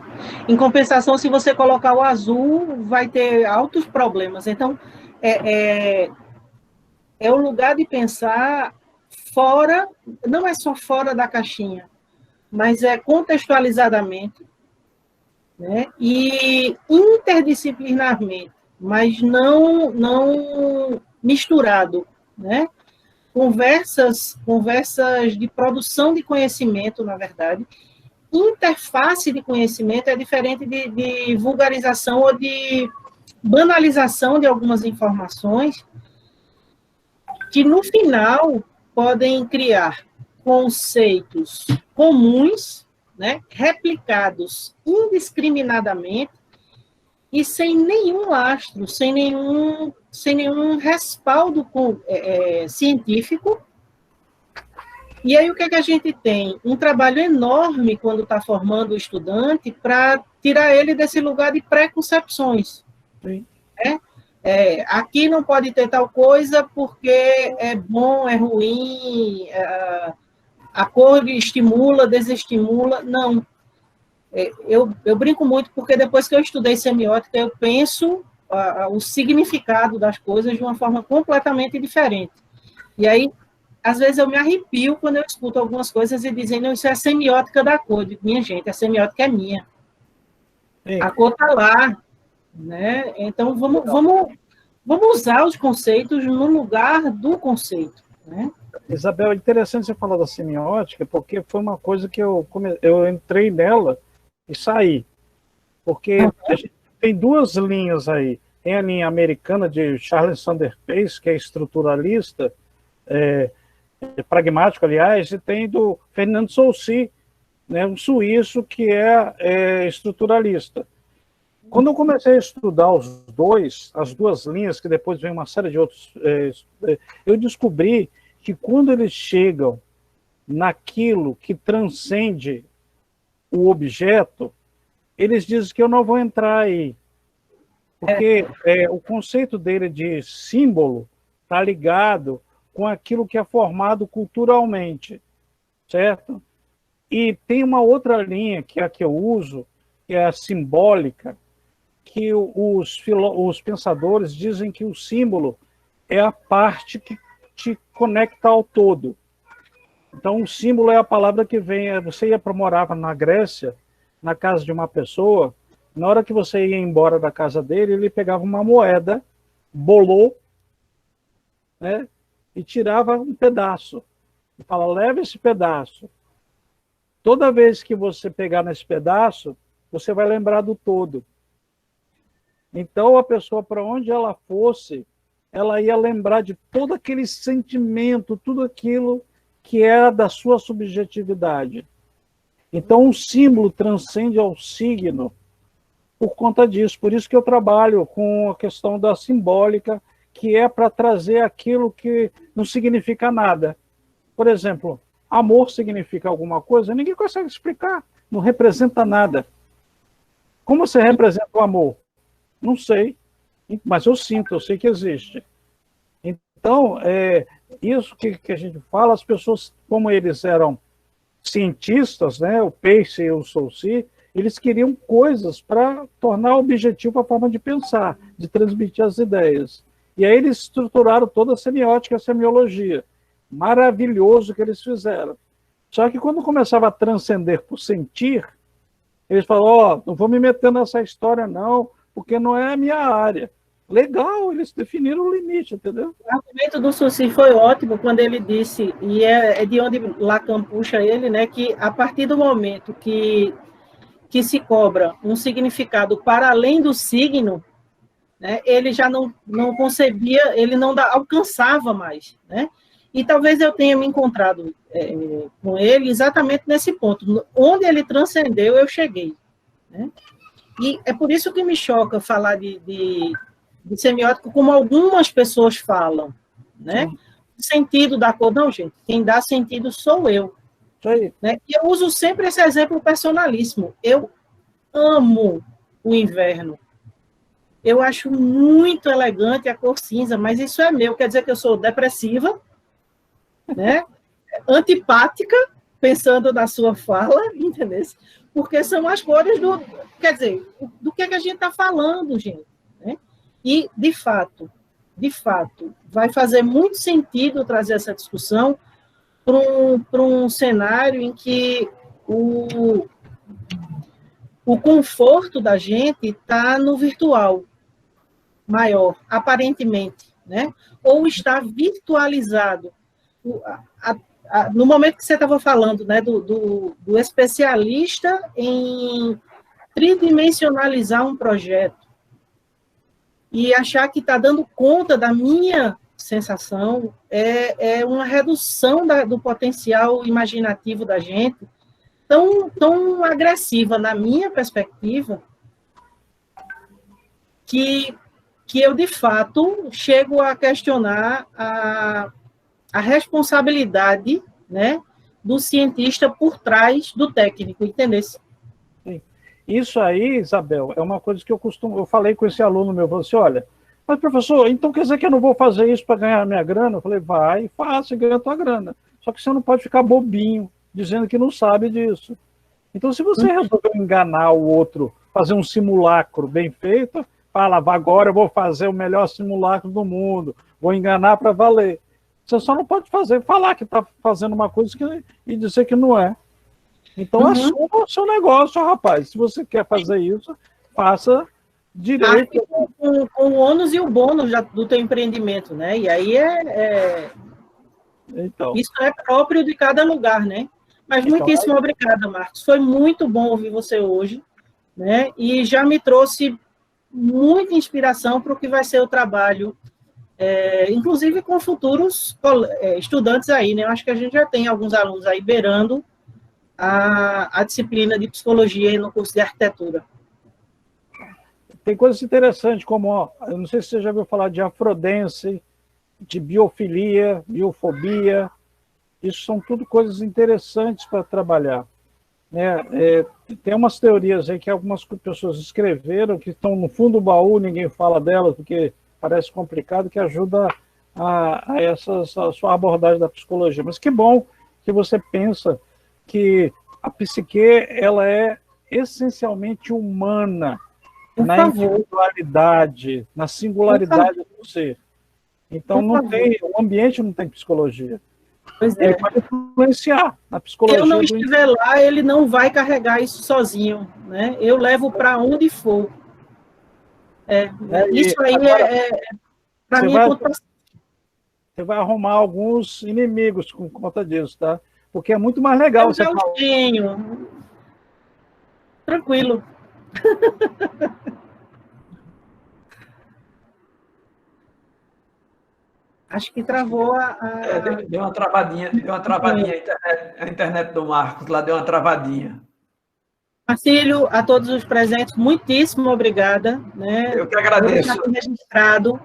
Em compensação, se você colocar o azul, vai ter altos problemas. Então, é o lugar de pensar fora, não é só fora da caixinha, mas contextualizadamente, né? E interdisciplinarmente, mas não misturado, né? Conversas de produção de conhecimento, na verdade. Interface de conhecimento é diferente de vulgarização ou de banalização de algumas informações que, no final, podem criar conceitos comuns, né, replicados indiscriminadamente e sem nenhum lastro, sem nenhum respaldo científico. E aí o que a gente tem? Um trabalho enorme quando está formando o estudante para tirar ele desse lugar de preconcepções. Sim. Né? Aqui não pode ter tal coisa porque é bom, é ruim, a cor estimula, desestimula. Não. Eu brinco muito porque depois que eu estudei semiótica, eu penso o significado das coisas de uma forma completamente diferente. E aí, às vezes, eu me arrepio quando eu escuto algumas coisas e dizem, não, isso é a semiótica da cor. Eu digo, minha gente, a semiótica é minha. Sim. A cor está lá. Né? Então, vamos usar os conceitos no lugar do conceito. Né? Isabel, é interessante você falar da semiótica, porque foi uma coisa que eu entrei nela e saí. Porque a gente tem duas linhas aí. Tem a linha americana de Charles Sanders Peirce, que é estruturalista, pragmático, aliás, e tem do Fernando Saussure, né, um suíço que é estruturalista. Quando eu comecei a estudar as duas linhas, que depois vem uma série de outros, eu descobri que quando eles chegam naquilo que transcende o objeto, eles dizem que eu não vou entrar aí. Porque o conceito dele de símbolo está ligado com aquilo que é formado culturalmente, certo? E tem uma outra linha, que é a que eu uso, que é a simbólica, que os pensadores dizem que o símbolo é a parte que te conecta ao todo. Então, o símbolo é a palavra que vem. Você ia morar na Grécia, na casa de uma pessoa, na hora que você ia embora da casa dele, ele pegava uma moeda, bolou, né, e tirava um pedaço. E fala, leva esse pedaço. Toda vez que você pegar nesse pedaço, você vai lembrar do todo. Então, a pessoa, para onde ela fosse, ela ia lembrar de todo aquele sentimento, tudo aquilo que era da sua subjetividade. Então, o símbolo transcende ao signo por conta disso. Por isso que eu trabalho com a questão da simbólica, que é para trazer aquilo que não significa nada. Por exemplo, amor significa alguma coisa? Ninguém consegue explicar. Não representa nada. Como você representa o amor? Não sei. Mas eu sinto, eu sei que existe. Então, isso que a gente fala, as pessoas, como eles eram cientistas, né, o Pace e o Saussure, eles queriam coisas para tornar objetivo a forma de pensar, de transmitir as ideias. E aí eles estruturaram toda a semiótica, a semiologia. Maravilhoso que eles fizeram. Só que quando começava a transcender por sentir, eles falaram, não vou me meter nessa história não, porque não é a minha área. Legal, eles definiram o limite, entendeu? O argumento do Saussure foi ótimo quando ele disse, e é de onde Lacan puxa ele, né, que a partir do momento que se cobra um significado para além do signo, né, ele já não concebia, ele não alcançava mais, né? E talvez eu tenha me encontrado com ele exatamente nesse ponto. Onde ele transcendeu, eu cheguei, né? E é por isso que me choca falar de semiótica como algumas pessoas falam, né? O sentido da cor. Não, gente, quem dá sentido sou eu. Né? E eu uso sempre esse exemplo personalíssimo. Eu amo o inverno. Eu acho muito elegante a cor cinza, mas isso é meu. Quer dizer que eu sou depressiva, né? Antipática, pensando na sua fala, entendeu? Porque são as cores do... Quer dizer, do que a gente está falando, gente. Né? E, de fato, vai fazer muito sentido trazer essa discussão para um cenário em que o conforto da gente está no virtual maior, aparentemente, né? Ou está virtualizado. No momento que você estava falando, né, do especialista em tridimensionalizar um projeto e achar que está dando conta da minha sensação, é uma redução do potencial imaginativo da gente, tão agressiva, na minha perspectiva, que eu, de fato, chego a questionar a responsabilidade, né, do cientista por trás do técnico, entendeu? Sim. Isso aí, Isabel, é uma coisa que eu falei com esse aluno meu, eu falei assim, olha, mas professor, então quer dizer que eu não vou fazer isso para ganhar minha grana? Eu falei, vai, faça e ganha a tua grana. Só que você não pode ficar bobinho, dizendo que não sabe disso. Então, se você resolveu enganar o outro, fazer um simulacro bem feito, fala, agora eu vou fazer o melhor simulacro do mundo, vou enganar para valer. Você só não pode falar que está fazendo uma coisa e dizer que não é. Então, assuma o seu negócio, rapaz. Se você quer fazer isso, faça direito. Com o ônus e o bônus do teu empreendimento, né? E aí então, isso é próprio de cada lugar, né? Mas muitíssimo obrigada, Marcos. Foi muito bom ouvir você hoje, né? E já me trouxe muita inspiração para o que vai ser o trabalho, inclusive com futuros estudantes aí, né? Eu acho que a gente já tem alguns alunos aí beirando a disciplina de psicologia no curso de arquitetura. Tem coisas interessantes, como, eu não sei se você já ouviu falar de afrodense, de biofilia, biofobia. Isso são tudo coisas interessantes para trabalhar. Tem umas teorias aí que algumas pessoas escreveram, que estão no fundo do baú, ninguém fala delas, porque parece complicado, que ajuda a sua abordagem da psicologia. Mas que bom que você pensa que a psique ela é essencialmente humana, na individualidade, na singularidade do ser. Então, o ambiente não tem psicologia. Pois é. Ele pode influenciar na psicologia. Se eu não estiver lá, ele não vai carregar isso sozinho, né? Eu levo para onde for. Isso aí para mim, você vai arrumar alguns inimigos com conta disso, tá? Porque é muito mais legal você falar. Tranquilo. Acho que travou deu uma travadinha a internet do Marcos, lá deu uma travadinha. Marcílio, a todos os presentes, muitíssimo obrigada. Né? Eu que agradeço. Eu registrado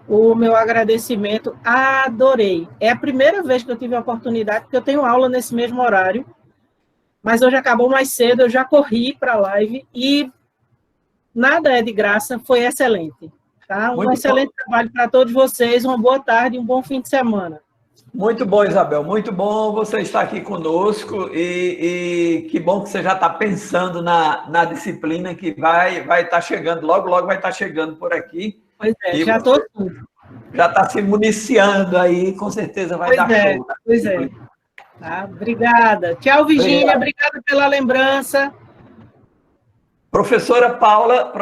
o meu agradecimento, adorei. É a primeira vez que eu tive a oportunidade, porque eu tenho aula nesse mesmo horário, mas hoje acabou mais cedo, eu já corri para a live e nada é de graça, foi excelente. Tá? Um excelente trabalho para todos vocês, uma boa tarde e um bom fim de semana. Muito bom, Isabel, muito bom você estar aqui conosco e que bom que você já está pensando na disciplina que vai estar chegando, logo vai estar chegando por aqui. Pois é, já estou já está se municiando aí, com certeza vai dar show. Pois é. Tá, obrigada. Tchau, Virgínia, obrigada pela lembrança. Professora Paula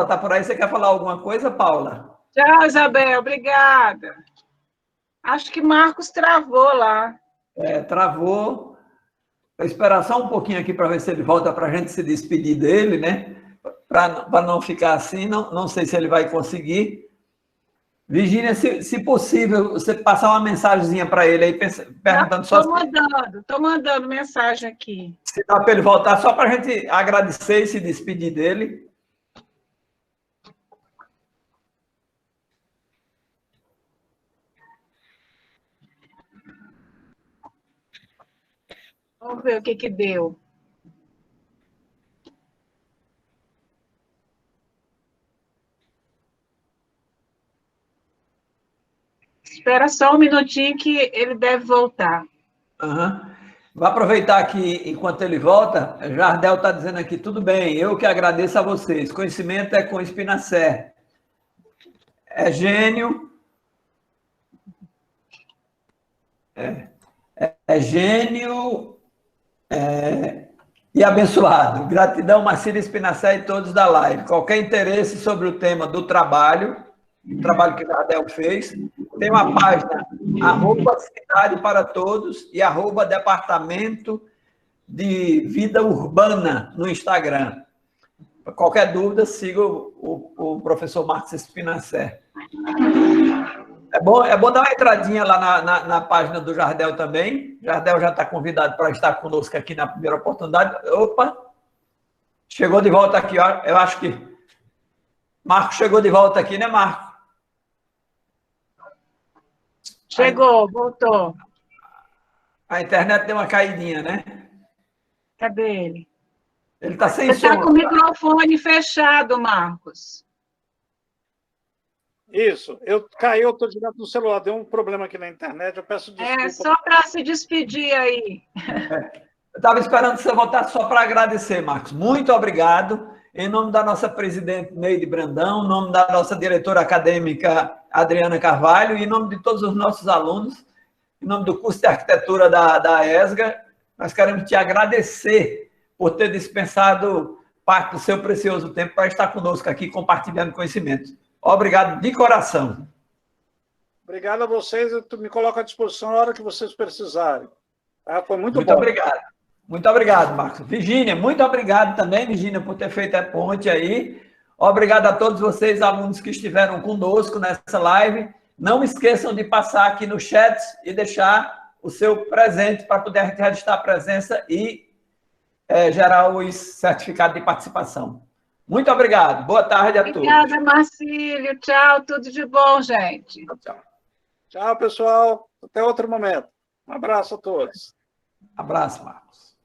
está por aí, você quer falar alguma coisa, Paula? Tchau, Isabel, obrigada. Acho que Marcos travou lá. Travou. Vou esperar só um pouquinho aqui para ver se ele volta para a gente se despedir dele, né? Para não ficar assim, não sei se ele vai conseguir. Virgínia, se possível, você passar uma mensagenzinha para ele aí, perguntando só... Estou mandando mensagem aqui. Se dá para ele voltar, só para a gente agradecer e se despedir dele. Vamos ver o que deu. Espera só um minutinho que ele deve voltar. Vou aproveitar aqui, enquanto ele volta, Jardel está dizendo aqui, tudo bem, eu que agradeço a vocês. Conhecimento é com Espinacé. É gênio. É gênio e abençoado. Gratidão, Marcílio Espinacé e todos da live. Qualquer interesse sobre o tema do trabalho que o Jardel fez, tem uma página, @Cidade para Todos e @Departamento de Vida Urbana no Instagram. Qualquer dúvida, siga o professor Marcos Espinacé. É bom dar uma entradinha lá na página do Jardel também. Jardel já está convidado para estar conosco aqui na primeira oportunidade. Opa! Chegou de volta aqui, ó. Eu acho que Marcos chegou de volta aqui, né, Marcos? Chegou, voltou. A internet deu uma caidinha, né? Cadê ele? Ele está sem som. Você está com o microfone fechado, Marcos. Isso. Eu estou direto no celular. Deu um problema aqui na internet. Eu peço desculpa. Só para se despedir aí. Eu estava esperando você voltar só para agradecer, Marcos. Muito obrigado. Em nome da nossa presidente Neide Brandão, em nome da nossa diretora acadêmica Adriana Carvalho, e em nome de todos os nossos alunos, em nome do curso de arquitetura da ESGA, nós queremos te agradecer por ter dispensado parte do seu precioso tempo para estar conosco aqui compartilhando conhecimento. Obrigado de coração. Obrigado a vocês. Eu me coloco à disposição na hora que vocês precisarem. Foi muito bom. Muito obrigado. Muito obrigado, Marcos. Virgínia, muito obrigado também, Virgínia, por ter feito a ponte aí. Obrigado a todos vocês, alunos que estiveram conosco nessa live. Não esqueçam de passar aqui no chat e deixar o seu presente para poder registrar a presença e gerar os certificados de participação. Muito obrigado. Boa tarde a todos. Obrigada, Marcílio. Tchau, tudo de bom, gente. Tchau. Tchau, pessoal. Até outro momento. Um abraço a todos. Abraço, Marcos.